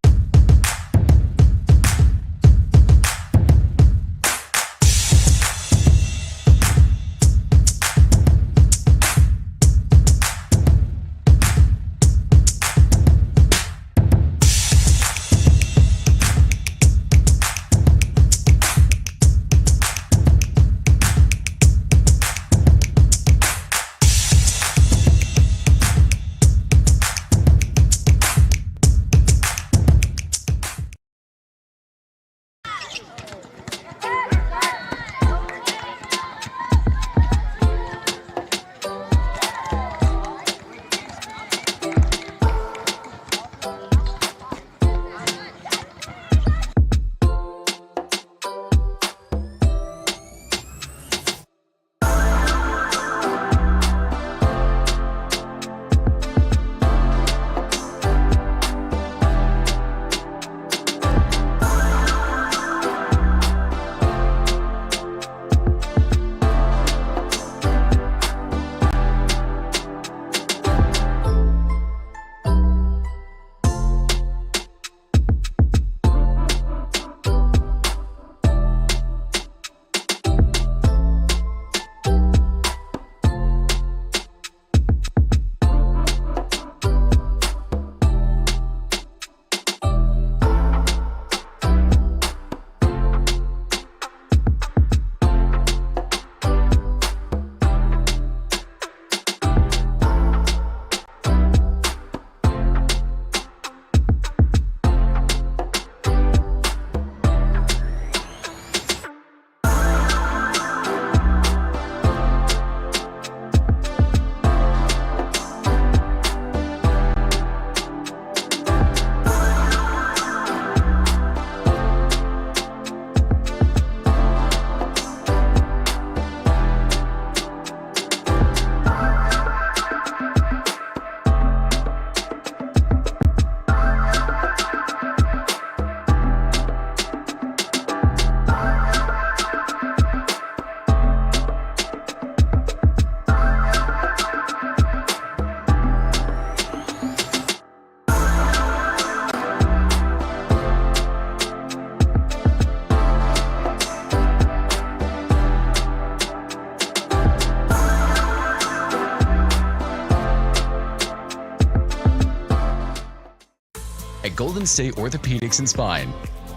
C: At Golden State Orthopedics and Spine,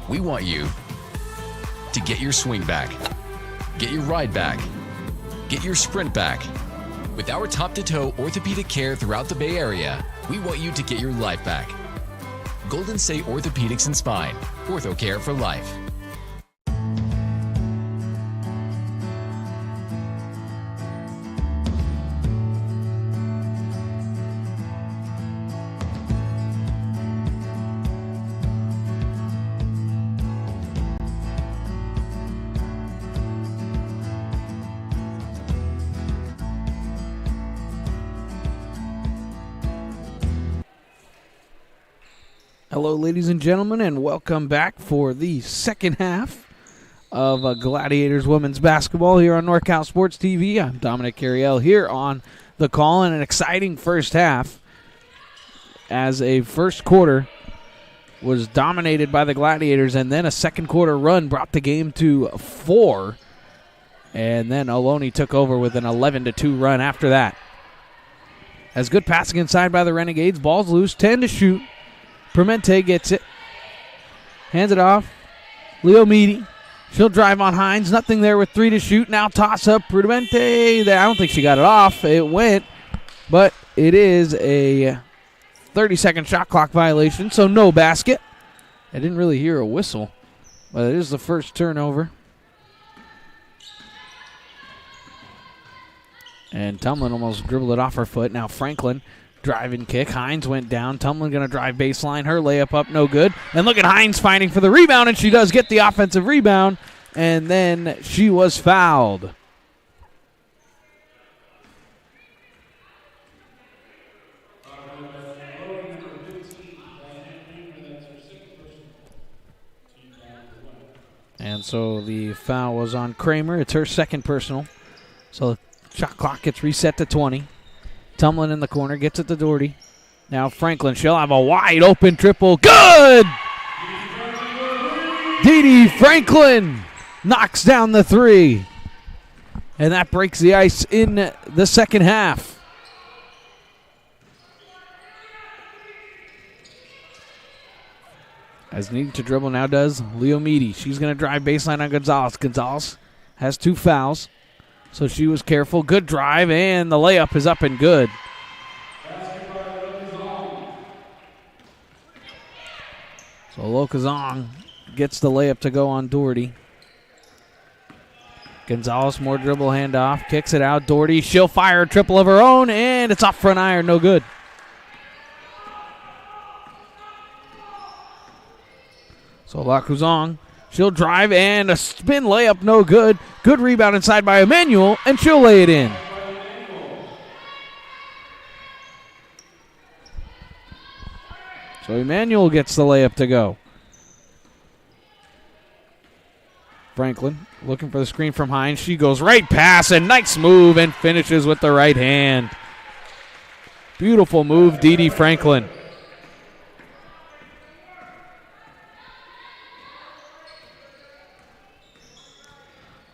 C: we want you to get your swing back, get your ride back, get your sprint back. With our top-to-toe orthopedic care throughout the Bay Area, we want you to get your life back. Golden State Orthopedics and Spine. Ortho care for life.
B: Hello, ladies and gentlemen, and welcome back for the second half of Gladiators Women's Basketball here on NorCal Sports TV. I'm Dominic Carriel here on the call in an exciting first half as a first quarter was dominated by the Gladiators, and then a second quarter run brought the game to 4, and then Ohlone took over with an 11-2 run after that. As good passing inside by the Renegades, ball's loose, 10 to shoot. Permente gets it, hands it off. Leo Meady, she'll drive on Hines. Nothing there with 3 to shoot. Now toss up. Permente, I don't think she got it off. It went, but it is a 30-second shot clock violation, so no basket. I didn't really hear a whistle, but it is the first turnover. And Tumlin almost dribbled it off her foot. Now Franklin. Driving kick. Hines went down. Tumlin going to drive baseline. Her layup up, no good. And look at Hines fighting for the rebound, and she does get the offensive rebound. And then she was fouled. And so the foul was on Kramer. It's her second personal. So the shot clock gets reset to 20. Tumlin in the corner, gets it to Doherty. Now Franklin, she'll have a wide open triple. Good! Dee Franklin knocks down the 3. And that breaks the ice in the second half. As needing to dribble now does Leo Meady. She's going to drive baseline on Gonzalez. Gonzalez has 2 fouls. So she was careful. Good drive, and the layup is up and good. So Lokazong gets the layup to go on Doherty. Gonzalez, more dribble handoff, kicks it out. Doherty, she'll fire a triple of her own, and it's off front iron, no good. So Lokazong. She'll drive, and a spin layup, no good. Good rebound inside by Emmanuel, and she'll lay it in. So Emmanuel gets the layup to go. Franklin looking for the screen from Hines. She goes right past, and nice move, and finishes with the right hand. Beautiful move, Dee Franklin.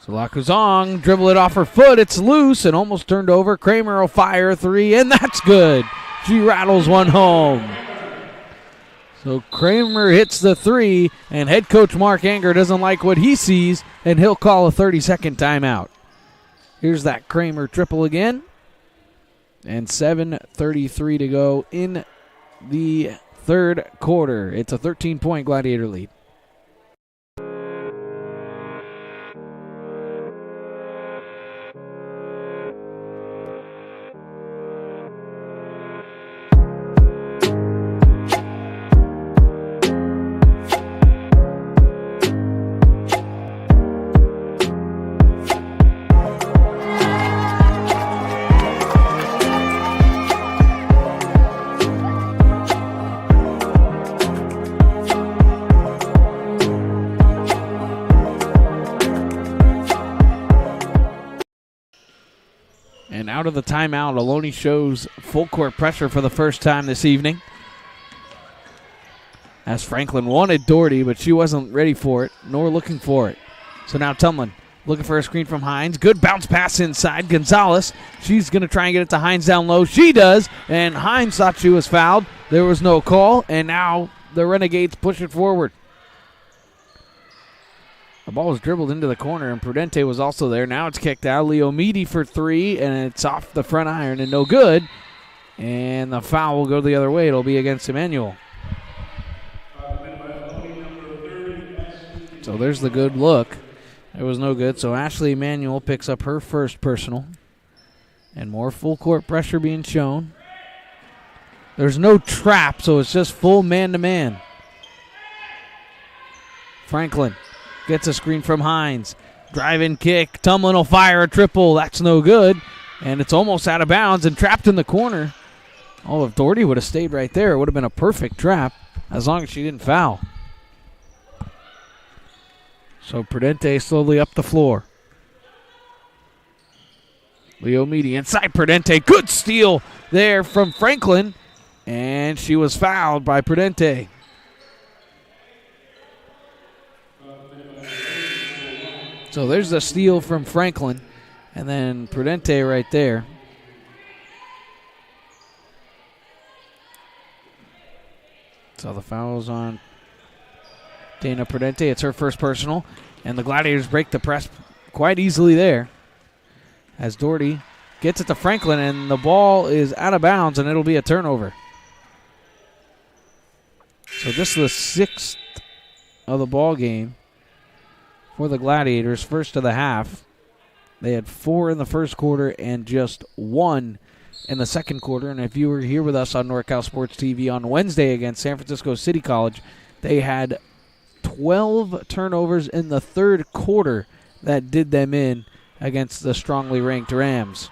B: So Lakuzong dribble it off her foot. It's loose and almost turned over. Kramer will fire a 3, and that's good. She rattles one home. So Kramer hits the 3, and head coach Mark Anger doesn't like what he sees, and he'll call a 30-second timeout. Here's that Kramer triple again. And 7:33 to go in the third quarter. It's a 13-point Gladiator lead. And out of the timeout, Ohlone shows full court pressure for the first time this evening. As Franklin wanted Doherty, but she wasn't ready for it, nor looking for it. So now Tumlin looking for a screen from Hines. Good bounce pass inside. Gonzalez, she's going to try and get it to Hines down low. She does, and Hines thought she was fouled. There was no call, and now the Renegades push it forward. The ball was dribbled into the corner, and Prudente was also there. Now it's kicked out. Leo Meady for 3, and it's off the front iron and no good. And the foul will go the other way. It'll be against Emmanuel. So there's the good look. It was no good. So Ashley Emanuel picks up her first personal. And more full court pressure being shown. There's no trap, so it's just full man-to-man. Franklin gets a screen from Hines. Drive-in kick. Tumlin will fire a triple. That's no good. And it's almost out of bounds and trapped in the corner. Oh, if Doherty would have stayed right there, it would have been a perfect trap as long as she didn't foul. So Prudente slowly up the floor. Leo Meady inside Prudente. Good steal there from Franklin. And she was fouled by Prudente. So there's the steal from Franklin. And then Prudente right there. So the foul's on Dana Prudente. It's her first personal. And the Gladiators break the press quite easily there. As Doherty gets it to Franklin, and the ball is out of bounds, and it'll be a turnover. So this is the 6th of the ball game for the Gladiators, first of the half. They had 4 in the first quarter and just 1 in the second quarter. And if you were here with us on NorCal Sports TV on Wednesday against San Francisco City College, they had 12 turnovers in the third quarter that did them in against the strongly ranked Rams.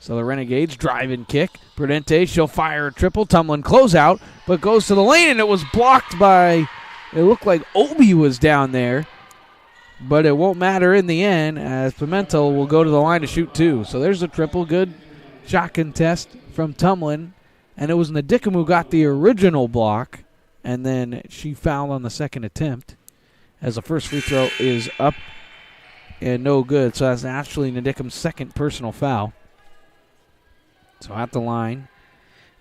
B: So the Renegades drive and kick. Prudente, she'll fire a triple. Tumlin closeout, but goes to the lane, and it was blocked by, it looked like Obi was down there. But it won't matter in the end, as Pimentel will go to the line to shoot 2. So there's a triple. Good shot contest from Tumlin. And it was Nadicum who got the original block, and then she fouled on the second attempt, as the first free throw is up and no good. So that's actually Nadicum's second personal foul. So at the line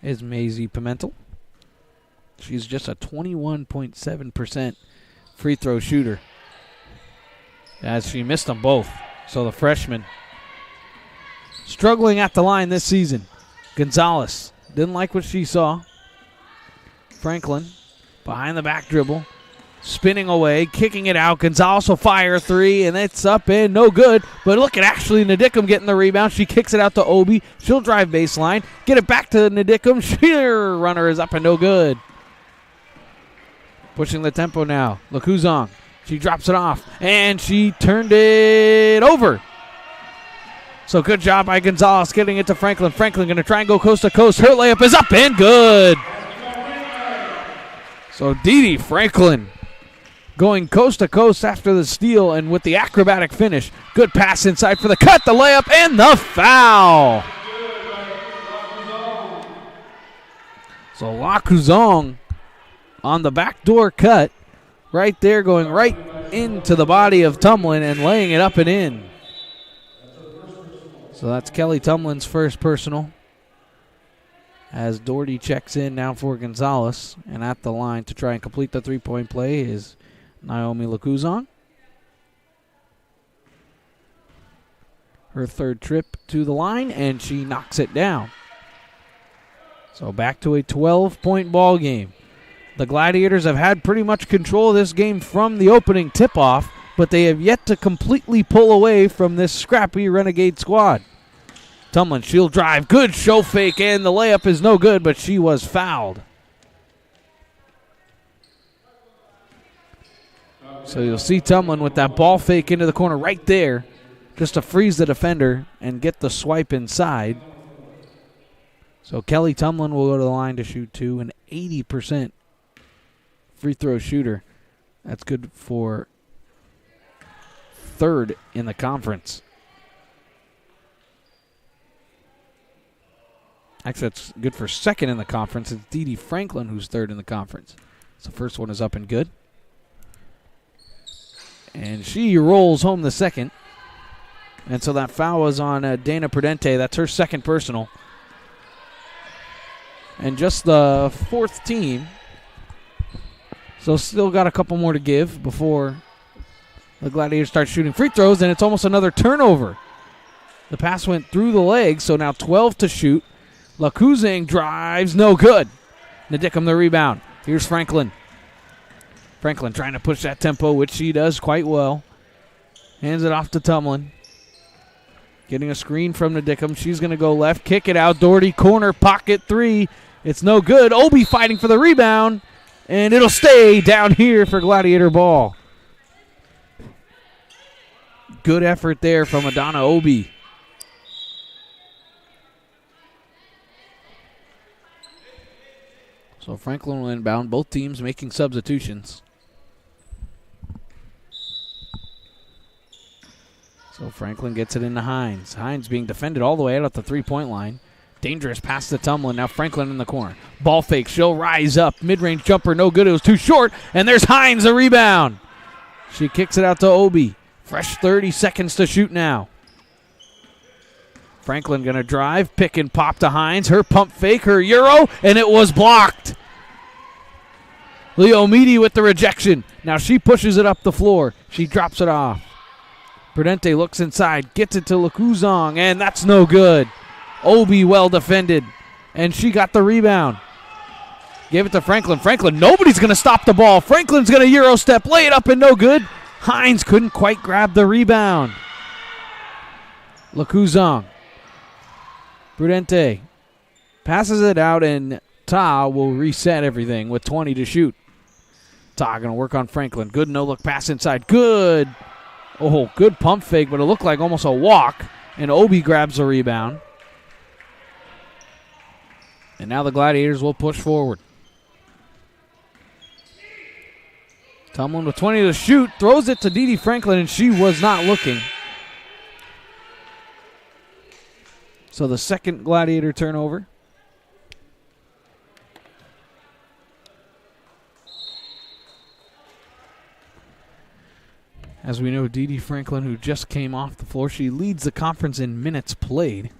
B: is Maisie Pimentel. She's just a 21.7% free throw shooter, as she missed them both. So the freshman struggling at the line this season. Gonzalez didn't like what she saw. Franklin behind the back dribble, spinning away, kicking it out. Gonzalez will fire 3, and it's up and no good. But look at Ashley Nadicum getting the rebound. She kicks it out to Obi. She'll drive baseline, get it back to Nadicum. Sheer runner is up and no good. Pushing the tempo now. Look who's on. She drops it off, and she turned it over. So good job by Gonzalez getting it to Franklin. Franklin going to try and go coast to coast. Her layup is up and good. So Dee Franklin going coast to coast after the steal and with the acrobatic finish. Good pass inside for the cut, the layup, and the foul. So Lacuzong on the backdoor cut. Right there, going right into the body of Tumlin and laying it up and in. So that's Kelly Tumlin's first personal. As Doherty checks in now for Gonzalez. And at the line to try and complete the three-point play is Naomi Lacuzon. Her third trip to the line, and she knocks it down. So back to a 12-point ball game. The Gladiators have had pretty much control of this game from the opening tip-off, but they have yet to completely pull away from this scrappy Renegade squad. Tumlin, she'll drive. Good show fake, and the layup is no good, but she was fouled. So you'll see Tumlin with that ball fake into the corner right there, just to freeze the defender and get the swipe inside. So Kelly Tumlin will go to the line to shoot 2, an 80% free throw shooter. That's good for third in the conference. Actually, that's good for second in the conference. It's Dee Franklin who's third in the conference. So the first one is up and good. And she rolls home the second. And so that foul was on Dana Prudente. That's her second personal. And just the fourth team. So still got a couple more to give before the Gladiators start shooting free throws, and it's almost another turnover. The pass went through the legs, so now 12 to shoot. Lacuzing drives, no good. Nadicum the rebound. Here's Franklin. Franklin trying to push that tempo, which she does quite well. Hands it off to Tumlin. Getting a screen from Nadickum. She's going to go left, kick it out. Doherty, corner, pocket three. It's no good. Obi fighting for the rebound, and it'll stay down here for Gladiator ball. Good effort there from Adana Obi. So Franklin will inbound. Both teams making substitutions. So Franklin gets it into Hines. Hines being defended all the way out at the three-point line. Dangerous pass to Tumlin. Now Franklin in the corner. Ball fake. She'll rise up. Mid-range jumper, no good. It was too short. And there's Hines, a rebound. She kicks it out to Obi. Fresh 30 seconds to shoot now. Franklin going to drive. Pick and pop to Hines. Her pump fake, her Euro, and it was blocked. Leo Meady with the rejection. Now she pushes it up the floor. She drops it off. Prudente looks inside. Gets it to Lacuzong, and that's no good. Obi well defended, and she got the rebound. Gave it to Franklin. Franklin, nobody's going to stop the ball. Franklin's going to Euro step, lay it up, and no good. Hines couldn't quite grab the rebound. Lacuzong. Prudente passes it out, and Ta will reset everything with 20 to shoot. Ta going to work on Franklin. Good no-look pass inside. Good. Oh, good pump fake, but it looked like almost a walk, and Obi grabs the rebound. And now the Gladiators will push forward. Tumlin with 20 to shoot, throws it to Dee Franklin, and she was not looking. So the second Gladiator turnover. As we know, Dee Franklin, who just came off the floor, she leads the conference in minutes played.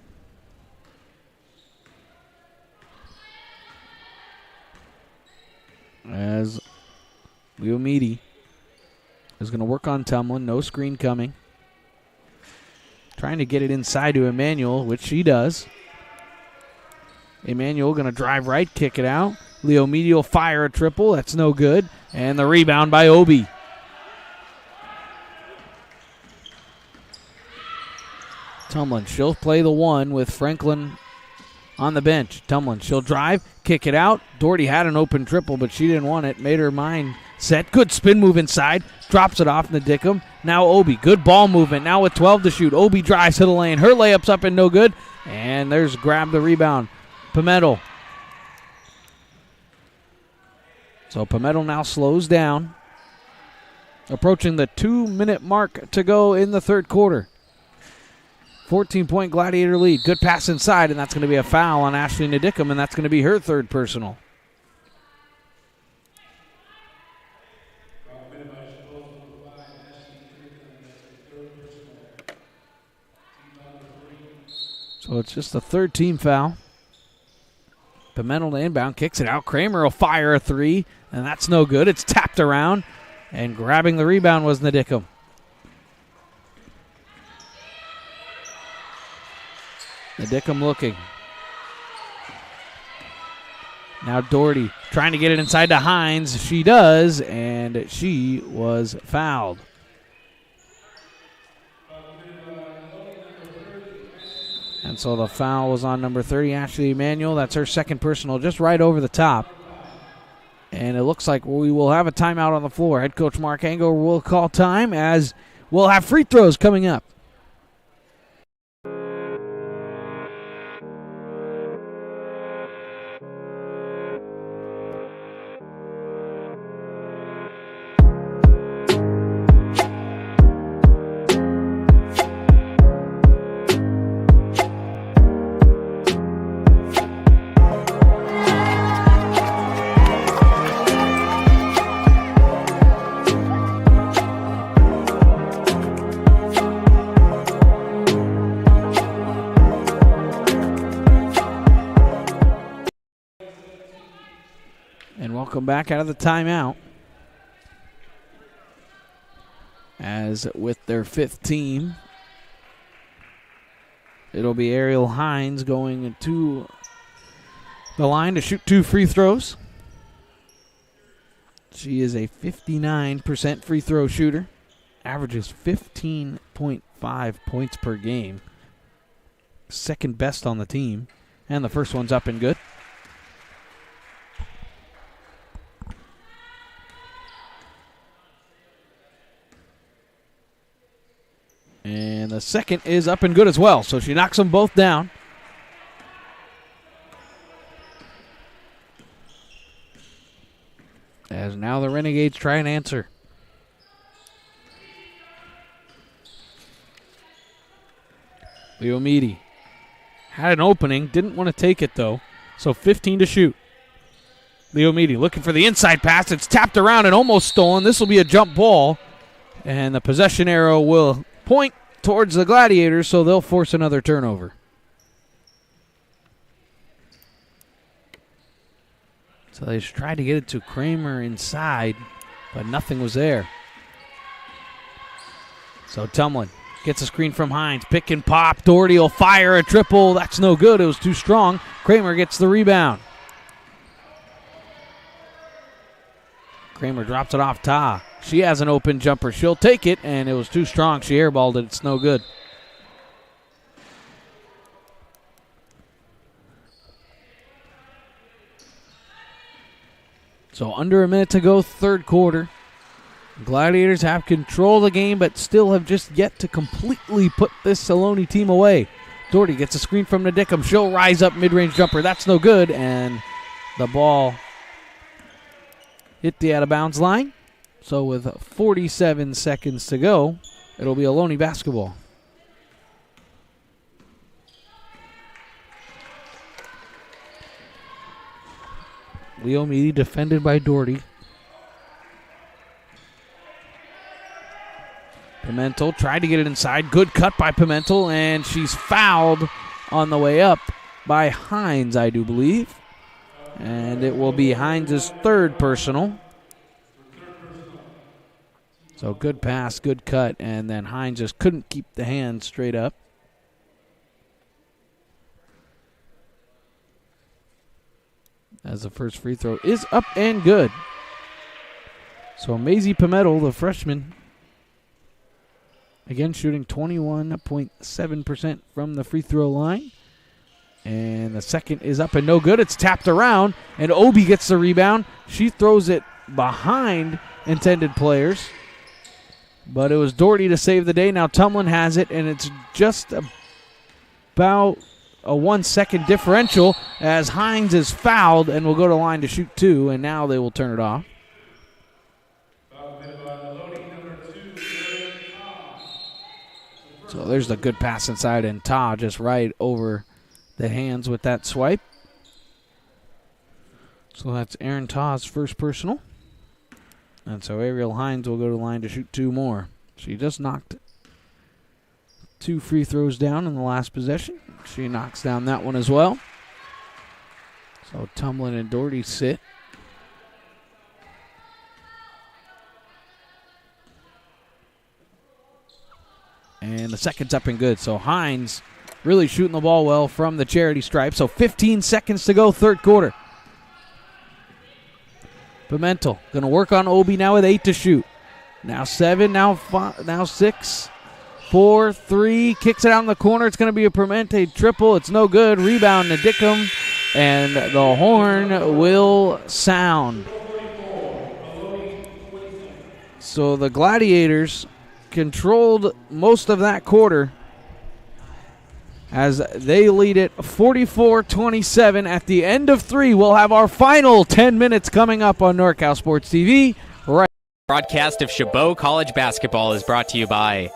B: As Leo Meady is going to work on Tumlin. No screen coming. Trying to get it inside to Emmanuel, which she does. Emmanuel going to drive right, kick it out. Leo Meady will fire a triple. That's no good. And the rebound by Obi. Tumlin, she'll play the one with Franklin on the bench. Tumlin, she'll drive, kick it out. Doherty had an open triple, but she didn't want it. Made her mind set. Good spin move inside. Drops it off Nadickum. Now Obi, good ball movement. Now with 12 to shoot. Obi drives to the lane. Her layup's up and no good. And there's grab the rebound. Pimentel. So Pimentel now slows down. Approaching the 2-minute mark to go in the third quarter. 14-point Gladiator lead. Good pass inside, and that's going to be a foul on Ashley Nadickum, and that's going to be her third personal. So it's just the third team foul. Pimentel to inbound, kicks it out. Kramer will fire a three, and that's no good. It's tapped around, and grabbing the rebound was Nadickum. Nadickum looking. Now Doherty trying to get it inside to Hines. She does, and she was fouled. And so the foul was on number 30, Ashley Emanuel. That's her second personal, just right over the top. And it looks like we will have a timeout on the floor. Head coach Mark Ango will call time as we'll have free throws coming up. Welcome back out of the timeout. As with their fifth team, it'll be Ariel Hines going to the line to shoot 2 free throws. She is a 59% free throw shooter, averages 15.5 points per game, second best on the team, and the first one's up and good. And the second is up and good as well, so she knocks them both down. As now the Renegades try and answer. Leomidi had an opening, didn't want to take it though, so 15 to shoot. Leomidi looking for the inside pass. It's tapped around and almost stolen. This will be a jump ball, and the possession arrow will point towards the Gladiators, so they'll force another turnover. So they tried to get it to Kramer inside, but nothing was there. So Tumlin gets a screen from Hines. Pick and pop. Doherty will fire a triple. That's no good. It was too strong. Kramer gets the rebound. Kramer drops it off Ta. She has an open jumper. She'll take it, and it was too strong. She airballed it. It's no good. So under a minute to go, third quarter. Gladiators have control of the game, but still have just yet to completely put this Ohlone team away. Doherty gets a screen from Nadickum. She'll rise up mid-range jumper. That's no good, and the ball hit the out-of-bounds line. So with 47 seconds to go, it'll be Ohlone basketball. Leomidi defended by Doherty. Pimentel tried to get it inside. Good cut by Pimentel, and she's fouled on the way up by Hines, I do believe. And it will be Hines' third personal. So good pass, good cut, and then Hines just couldn't keep the hand straight up. As the first free throw is up and good. So Maisie Pimentel, the freshman, again shooting 21.7% from the free throw line. And the second is up and no good. It's tapped around, and Obi gets the rebound. She throws it behind intended players. But it was Doherty to save the day. Now Tumlin has it, and it's just about a 1 second differential as Hines is fouled and will go to line to shoot two, and now they will turn it off. So there's the good pass inside, and Ta just right over the hands with that swipe. So that's Aaron Ta's first personal. And so Ariel Hines will go to the line to shoot two more. She just knocked two free throws down in the last possession. She knocks down that one as well. So Tumlin and Doherty sit. And the second's up and good. So Hines really shooting the ball well from the charity stripe. So 15 seconds to go, third quarter. Pimentel going to work on Obi now with 8 to shoot. Now 7, now 5, now 6, 4, 3. Kicks it out in the corner. It's going to be a Permente triple. It's no good. Rebound to Dickham, and the horn will sound. So the Gladiators controlled most of that quarter as they lead it 44-27. At the end of 3, we'll have our final 10 minutes coming up on NorCal Sports TV. Right.
D: Broadcast of Chabot College Basketball is brought to you by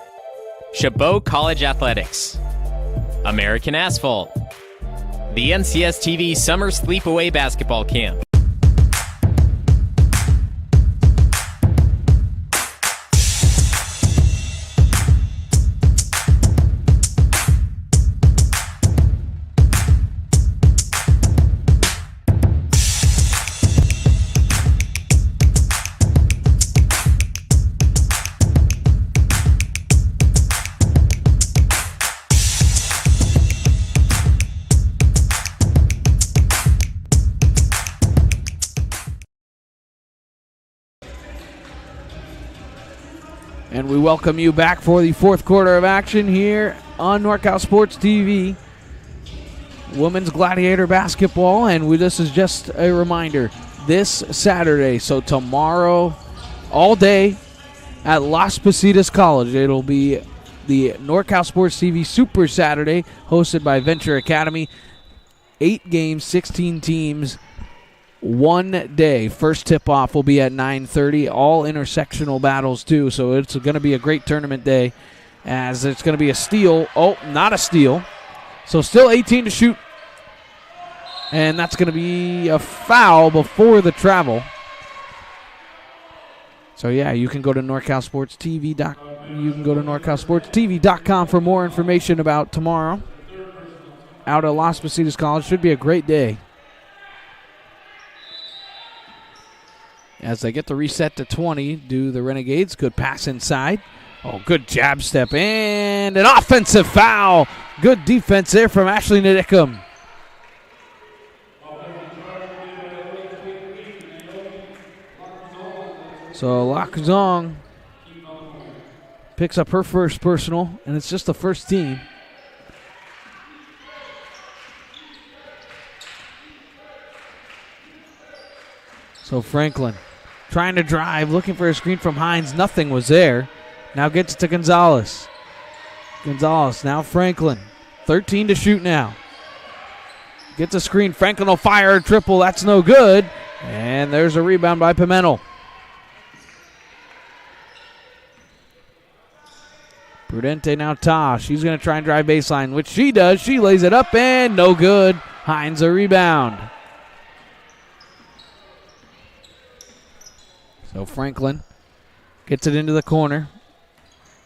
D: Chabot College Athletics, American Asphalt, the NCS TV Summer Sleepaway Basketball Camp,
B: And we welcome you back for the fourth quarter of action here on NorCal Sports TV. Women's Gladiator Basketball, and this is just a reminder, this Saturday, so tomorrow, all day at Las Positas College. It'll be the NorCal Sports TV Super Saturday, hosted by Venture Academy. 8 games, 16 teams, 1 day. First tip-off will be at 9:30. All intersectional battles, too, so it's going to be a great tournament day, as it's going to be a steal. Oh, not a steal. So still 18 to shoot, and that's going to be a foul before the travel. So, yeah, you can go to NorCalSportsTV.com for more information about tomorrow out at Las Positas College. Should be a great day. As they get the reset to 20, do the Renegades. Good pass inside. Oh, good jab step. And an offensive foul. Good defense there from Ashley Nadickum. So Lak Zong picks up her first personal, and it's just the first team. So Franklin trying to drive, looking for a screen from Hines. Nothing was there. Now gets it to Gonzalez. Gonzalez, now Franklin. 13 to shoot now. Gets a screen. Franklin will fire a triple. That's no good. And there's a rebound by Pimentel. Prudente now Ta. She's going to try and drive baseline, which she does. She lays it up and no good. Hines a rebound. So Franklin gets it into the corner.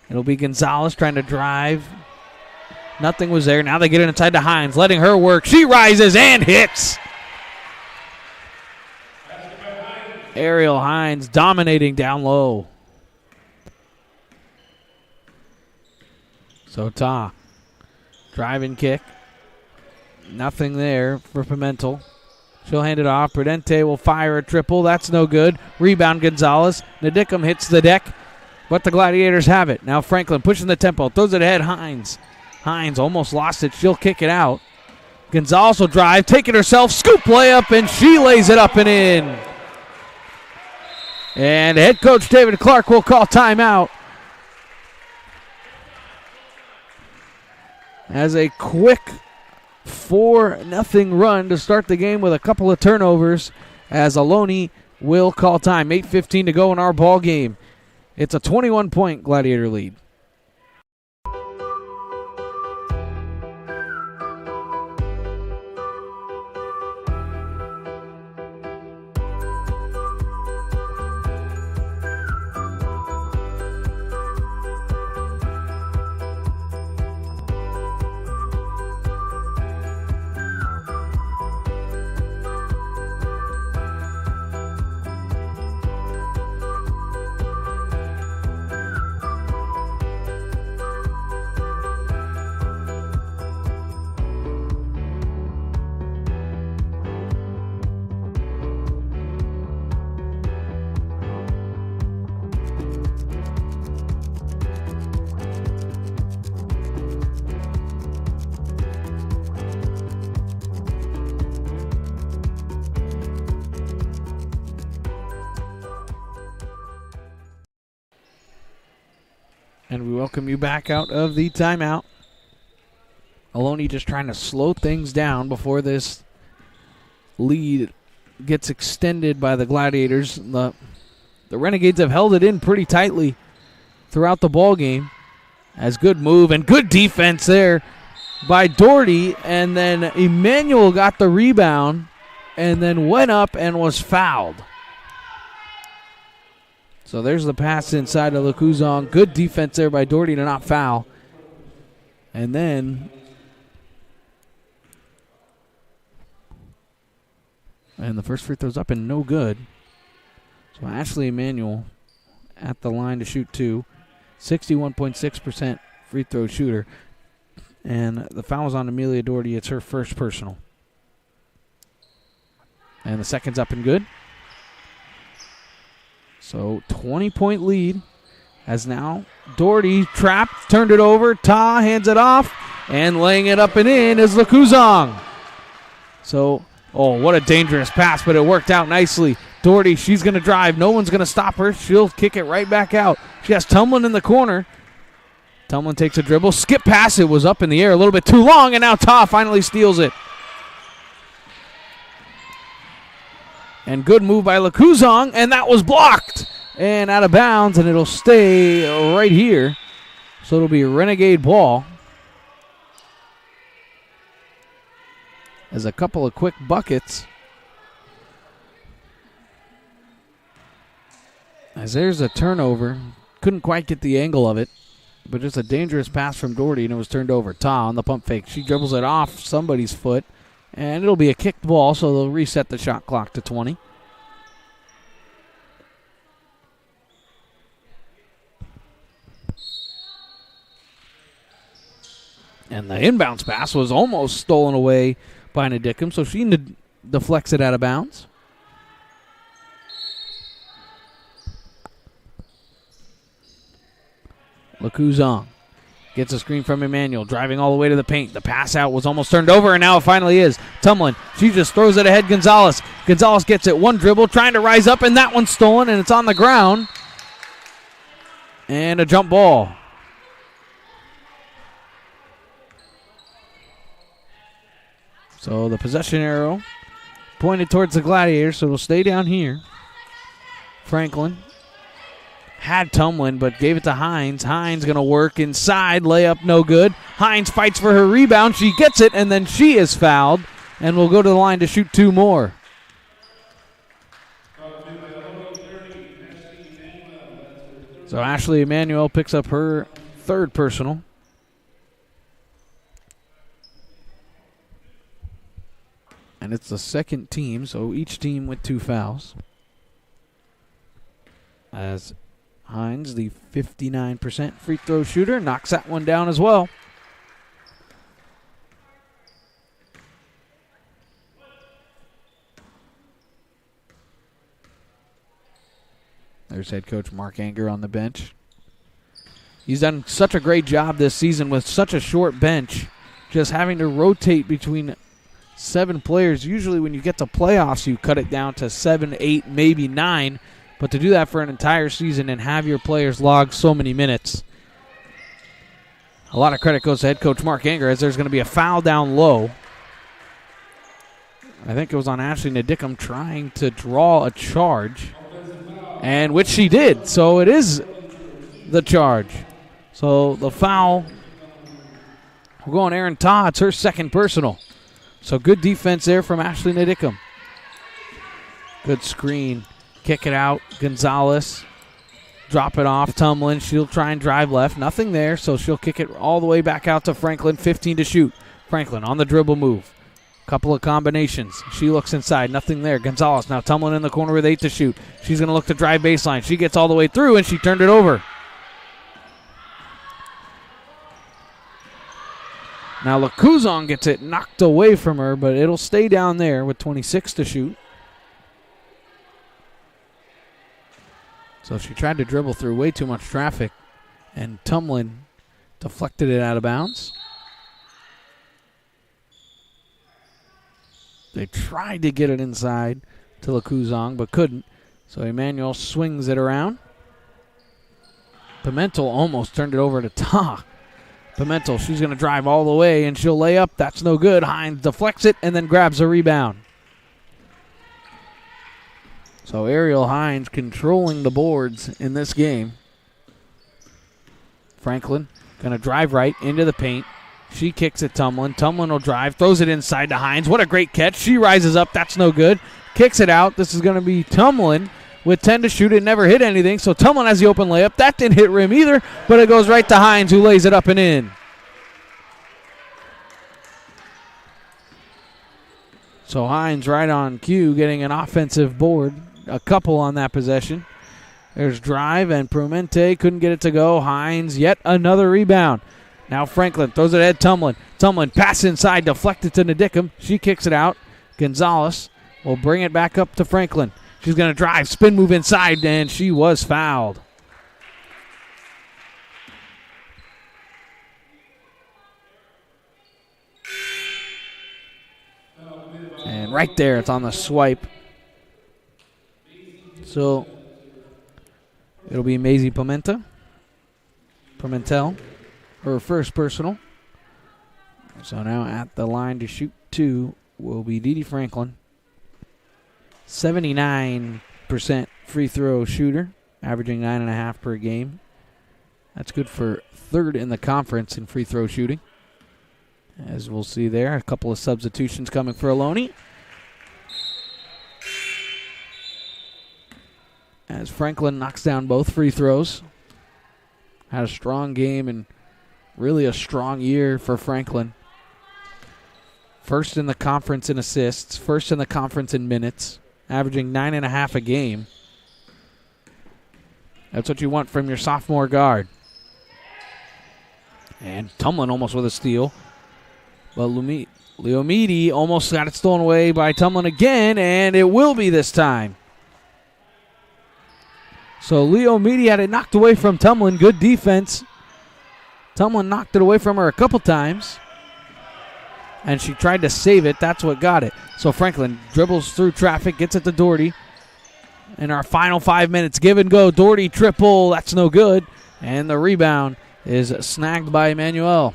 B: It'll be Gonzalez trying to drive. Nothing was there. Now they get it inside to Hines, letting her work. She rises and hits. Ariel Hines dominating down low. So Ta, drive and kick. Nothing there for Pimentel. She'll hand it off. Prudente will fire a triple. That's no good. Rebound Gonzalez. Nadickum hits the deck, but the Gladiators have it. Now Franklin pushing the tempo. Throws it ahead. Hines. Hines almost lost it. She'll kick it out. Gonzalez will drive. Take it herself. Scoop layup, and she lays it up and in. And head coach David Clark will call timeout. As a quick 4-0 run to start the game with a couple of turnovers, as Ohlone will call time. 8:15 to go in our ball game. It's a 21-point Gladiator lead. And we welcome you back out of the timeout. Ohlone just trying to slow things down before this lead gets extended by the Gladiators. The Renegades have held it in pretty tightly throughout the ball game. As good move and good defense there by Doherty. And then Emmanuel got the rebound and then went up and was fouled. So there's the pass inside of Lakuzong. Good defense there by Doherty to not foul. And then the first free throw's up and no good. So Ashley Emmanuel at the line to shoot 2. 61.6% free throw shooter. And the foul is on Amelia Doherty. It's her first personal. And the second's up and good. So 20-point lead As now Doherty trapped, turned it over. Ta hands it off, and laying it up and in is Lakuzong. So, what a dangerous pass, but it worked out nicely. Doherty, she's going to drive. No one's going to stop her. She'll kick it right back out. She has Tumlin in the corner. Tumlin takes a dribble. Skip pass. It was up in the air a little bit too long, and now Ta finally steals it. And good move by Lakuzong, and that was blocked. And out of bounds, and it'll stay right here. So it'll be a Renegade ball. As a couple of quick buckets. As there's a turnover. Couldn't quite get the angle of it. But just a dangerous pass from Doherty, and it was turned over. Ta on the pump fake. She dribbles it off somebody's foot. And it'll be a kicked ball, so they'll reset the shot clock to 20. And the inbounds pass was almost stolen away by Nadickum, so she deflects it out of bounds. Lakuzong gets a screen from Emmanuel, driving all the way to the paint. The pass out was almost turned over, and now it finally is. Tumlin, she just throws it ahead Gonzalez. Gonzalez gets it, one dribble, trying to rise up, and that one's stolen, and it's on the ground. And a jump ball. So the possession arrow pointed towards the Gladiators, so it'll stay down here. Franklin had Tumlin, but gave it to Hines. Hines going to work inside. Layup no good. Hines fights for her rebound. She gets it, and then she is fouled, and will go to the line to shoot two more. So Ashley Emmanuel picks up her third personal. And it's the second team, so each team with two fouls. As Hines, the 59% free throw shooter, knocks that one down as well. There's head coach Mark Anger on the bench. He's done such a great job this season with such a short bench, just having to rotate between 7 players. Usually when you get to playoffs, you cut it down to 7, 8, maybe 9. But to do that for an entire season and have your players log so many minutes, a lot of credit goes to head coach Mark Anger, as there's going to be a foul down low. I think it was on Ashley Nadickum trying to draw a charge, and which she did. So it is the charge. So the foul will go on Aaron Ta. It's her second personal. So good defense there from Ashley Nadickum. Good screen. Kick it out. Gonzalez. Drop it off. Tumlin. She'll try and drive left. Nothing there, so she'll kick it all the way back out to Franklin. 15 to shoot. Franklin on the dribble move. Couple of combinations. She looks inside. Nothing there. Gonzalez now Tumlin in the corner with 8 to shoot. She's going to look to drive baseline. She gets all the way through, and she turned it over. Now Lakuzong gets it knocked away from her, but it'll stay down there with 26 to shoot. So she tried to dribble through way too much traffic, and Tumlin deflected it out of bounds. They tried to get it inside to Lakuzong, but couldn't. So Emmanuel swings it around. Pimentel almost turned it over to Ta. Pimentel, she's going to drive all the way, and she'll lay up. That's no good. Hines deflects it and then grabs a rebound. So Ariel Hines controlling the boards in this game. Franklin going to drive right into the paint. She kicks it Tumlin. Tumlin will drive, throws it inside to Hines. What a great catch. She rises up. That's no good. Kicks it out. This is going to be Tumlin with 10 to shoot. It never hit anything, so Tumlin has the open layup. That didn't hit rim either, but it goes right to Hines, who lays it up and in. So Hines right on cue, getting an offensive board. A couple on that possession. There's drive, and Prumente couldn't get it to go. Hines, yet another rebound. Now Franklin throws it ahead Tumlin. Tumlin pass inside, deflected to Nadickum. She kicks it out. Gonzalez will bring it back up to Franklin. She's going to drive, spin move inside, and she was fouled. right there. It's on the swipe. So it'll be Maisie Pimentel, her first personal. So now at the line to shoot 2 will be Dee Dee Franklin. 79% free throw shooter, averaging 9.5 per game. That's good for 3rd in the conference in free throw shooting. As we'll see there, a couple of substitutions coming for Ohlone. As Franklin knocks down both free throws. Had a strong game and really a strong year for Franklin. First in the conference in assists, first in the conference in minutes, averaging 9.5 a game. That's what you want from your sophomore guard. And Tumlin almost with a steal. But Leomidi almost got it stolen away by Tumlin again, and it will be this time. So Leomidi had it knocked away from Tumlin. Good defense. Tumlin knocked it away from her a couple times. And she tried to save it. That's what got it. So Franklin dribbles through traffic, gets it to Doherty. In our final 5 minutes, give and go. Doherty triple. That's no good. And the rebound is snagged by Emmanuel.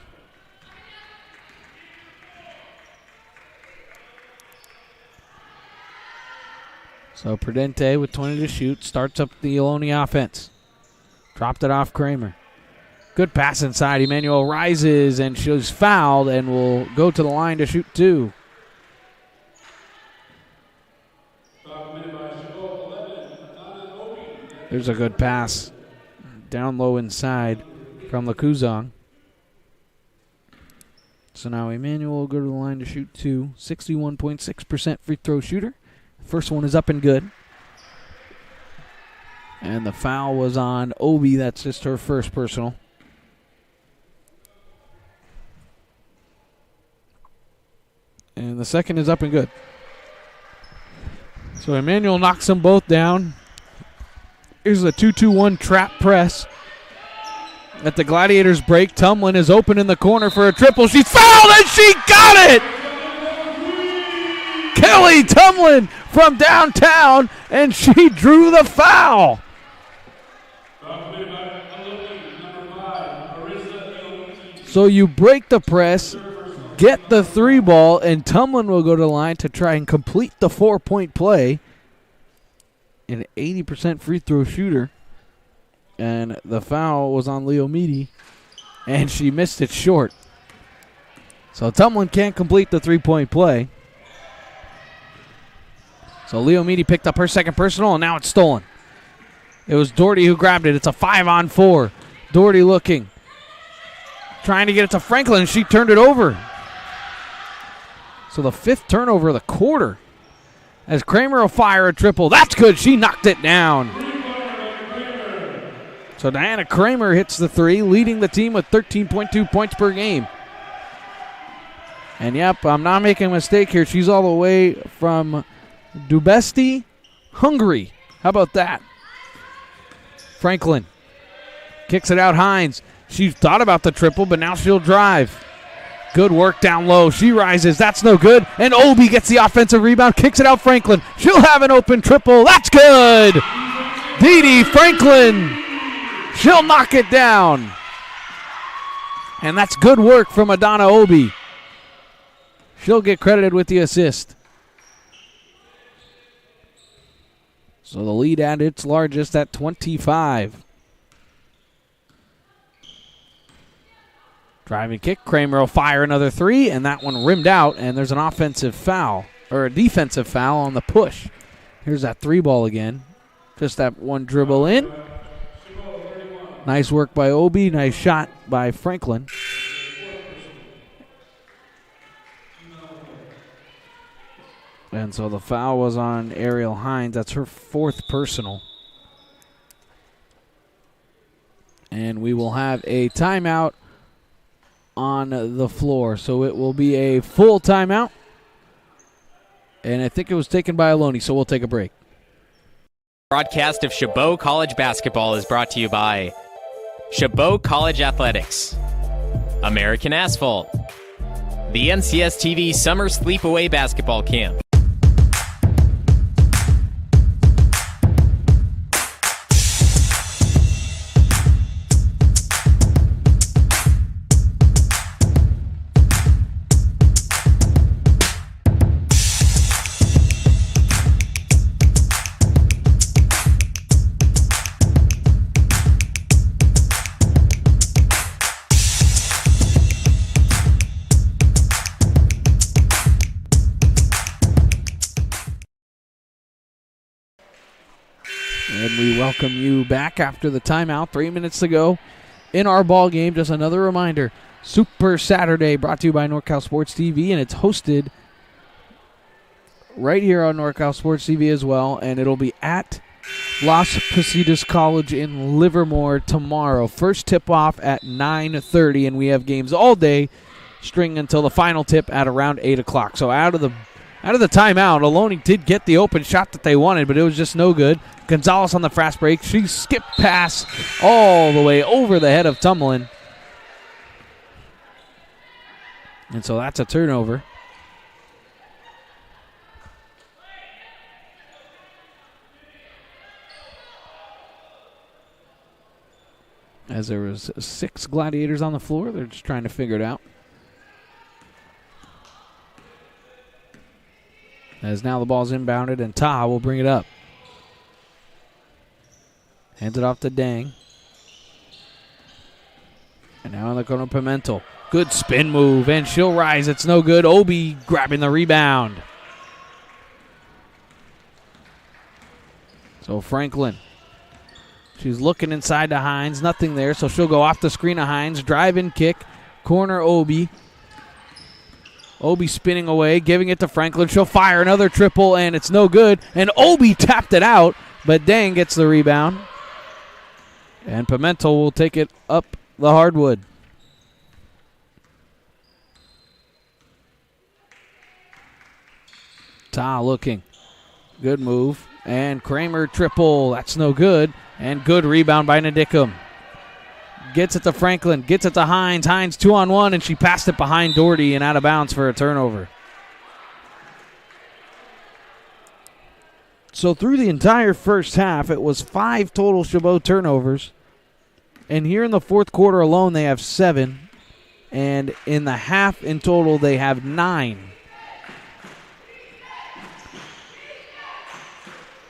B: So Prudente with 20 to shoot starts up the Ohlone offense. Dropped it off Kramer. Good pass inside. Emmanuel rises, and she's fouled and will go to the line to shoot 2. There's a good pass down low inside from Lakuzong. So now Emmanuel will go to the line to shoot 2. 61.6% free throw shooter. First one is up and good. And the foul was on Obi. That's just her first personal. And the second is up and good. So Emmanuel knocks them both down. Here's a 2-2-1 trap press. At the Gladiators break, Tumlin is open in the corner for a triple. She's fouled, and she got it! Kelly Tumlin from downtown, and she drew the foul. So you break the press, get the 3 ball, and Tumlin will go to the line to try and complete the 4-point play. An 80% free throw shooter. And the foul was on Leomidi, and she missed it short. So Tumlin can't complete the 3-point play. So Leomidi picked up her second personal, and now it's stolen. It was Doherty who grabbed it. It's a 5-on-4. Doherty looking. Trying to get it to Franklin, and she turned it over. So the 5th turnover of the quarter. As Kramer will fire a triple. That's good. She knocked it down. So Diana Kramer hits the 3, leading the team with 13.2 points per game. And yep, I'm not making a mistake here. She's all the way from Dubesti, Hungary. How about that? Franklin kicks it out. Hines. She thought about the triple, but now she'll drive. Good work down low. She rises. That's no good. And Obi gets the offensive rebound. Kicks it out Franklin. She'll have an open triple. That's good. Dee Dee Franklin. She'll knock it down. And that's good work from Adana Obi. She'll get credited with the assist. So the lead at its largest at 25. Driving kick. Kramer will fire another 3, and that one rimmed out, and there's an offensive foul, or a defensive foul on the push. Here's that 3 ball again. Just that one dribble in. Nice work by Obi. Nice shot by Franklin. And so the foul was on Ariel Hines. That's her 4th personal. And we will have a timeout on the floor. So it will be a full timeout. And I think it was taken by Ohlone, so we'll take a break.
D: Broadcast of Chabot College Basketball is brought to you by Chabot College Athletics, American Asphalt, the NCS TV Summer Sleepaway Basketball Camp,
B: welcome you back after the timeout. 3 minutes to go in our ball game. Just another reminder, Super Saturday brought to you by NorCal Sports TV, and it's hosted right here on NorCal Sports TV as well, and it'll be at Las Positas College in Livermore tomorrow. First tip-off at 9:30, and we have games all day, string until the final tip at around 8 o'clock. So out of the timeout, Ohlone did get the open shot that they wanted, but it was just no good. Gonzalez on the fast break. She skipped pass all the way over the head of Tumlin. And so that's a turnover. As there was 6 Gladiators on the floor, they're just trying to figure it out. As now the ball's inbounded, and Ta will bring it up. Hands it off to Dang. And now in the corner, Pimentel. Good spin move, and she'll rise. It's no good. Obi grabbing the rebound. So Franklin. She's looking inside to Hines. Nothing there, so she'll go off the screen of Hines. Drive and kick. Corner Obi. Obi spinning away, giving it to Franklin. She'll fire another triple, and it's no good. And Obi tapped it out, but Dang gets the rebound. And Pimentel will take it up the hardwood. Ta looking. Good move. And Kramer triple. That's no good. And good rebound by Nadickum. Gets it to Franklin. Gets it to Hines. Hines 2-on-1, and she passed it behind Doherty and out of bounds for a turnover. So through the entire first half, it was 5 total Chabot turnovers. And here in the fourth quarter alone, they have 7. And in the half in total, they have 9.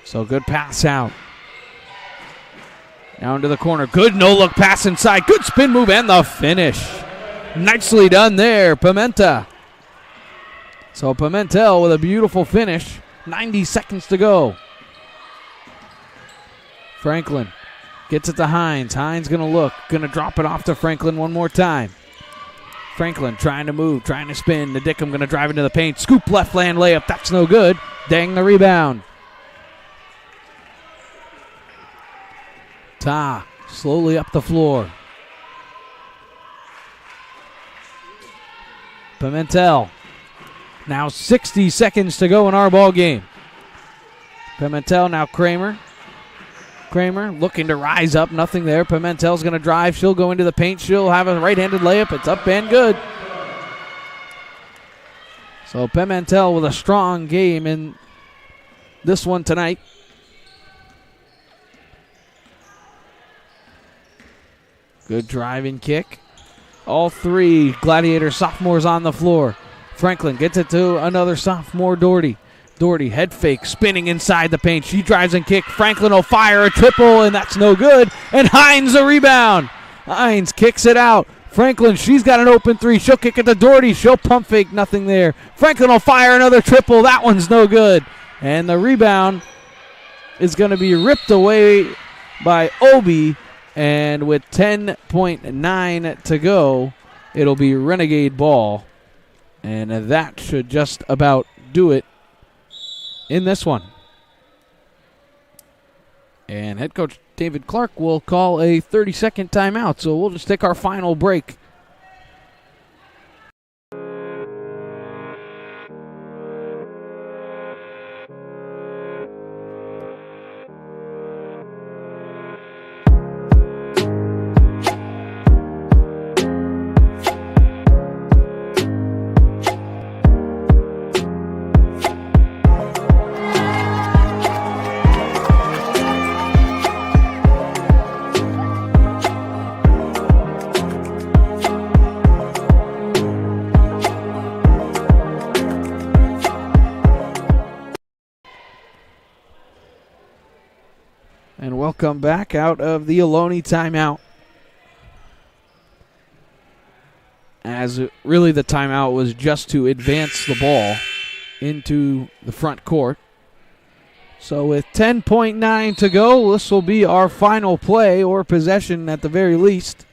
B: So good pass out. Now into the corner. Good no-look pass inside. Good spin move and the finish. Nicely done there, Pimenta. So Pimentel with a beautiful finish. 90 seconds to go. Franklin gets it to Hines. Hines going to look. Going to drop it off to Franklin one more time. Franklin trying to move, trying to spin. Nadickum going to drive into the paint. Scoop left land layup. That's no good. Dang the rebound. Ta slowly up the floor. Pimentel. Now 60 seconds to go in our ball game. Pimentel, now Kramer. Kramer looking to rise up. Nothing there. Pimentel's going to drive. She'll go into the paint. She'll have a right-handed layup. It's up and good. So Pimentel with a strong game in this one tonight. Good driving kick. All 3 Gladiator sophomores on the floor. Franklin gets it to another sophomore, Doherty. Doherty head fake, spinning inside the paint. She drives and kicks. Franklin will fire a triple, and that's no good. And Hines a rebound. Hines kicks it out. Franklin, she's got an open 3. She'll kick it to Doherty. She'll pump fake, nothing there. Franklin will fire another triple. That one's no good. And the rebound is going to be ripped away by Obi. And with 10.9 to go, it'll be Renegade ball. And that should just about do it in this one. And head coach David Clark will call a 30-second timeout. So we'll just take our final break. And welcome back out of the Ohlone timeout. As really the timeout was just to advance the ball into the front court. So with 10.9 to go, this will be our final play or possession at the very least.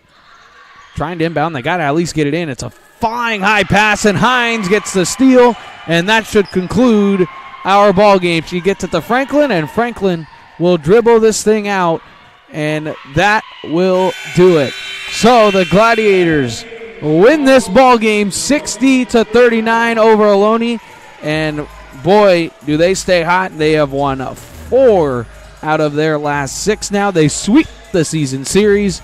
B: Trying to inbound, they got to at least get it in. It's a flying high pass, and Hines gets the steal, and that should conclude our ball game. She gets it to Franklin, and Franklin will dribble this thing out, and that will do it. So the Gladiators win this ball game 60-39 over Ohlone, and boy, do they stay hot. They have won 4 out of their last 6 now. They sweep the season series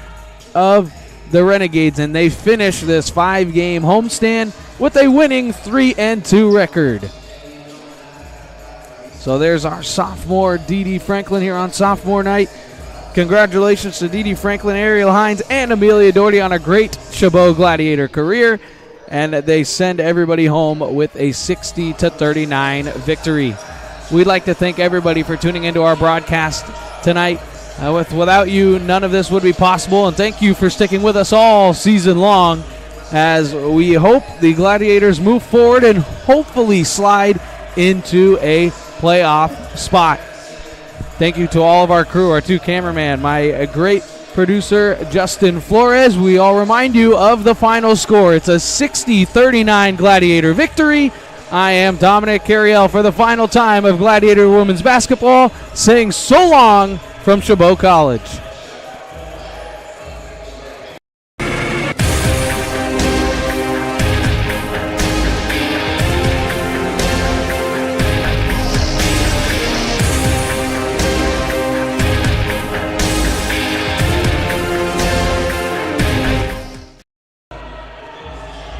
B: of the Renegades, and they finish this 5-game homestand with a winning 3-2 record. So there's our sophomore Dee Franklin here on sophomore night. Congratulations to Dee Franklin, Ariel Hines, and Amelia Doherty on a great Chabot Gladiator career. And they send everybody home with a 60-39 victory. We'd like to thank everybody for tuning into our broadcast tonight. Without you, none of this would be possible. And thank you for sticking with us all season long as we hope the Gladiators move forward and hopefully slide into a playoff spot. Thank you to all of our crew, our 2 cameramen, my great producer, Justin Flores. We all remind you of the final score. It's a 60-39 Gladiator victory. I am Dominic Carriel for the final time of Gladiator Women's Basketball, saying so long from Chabot College.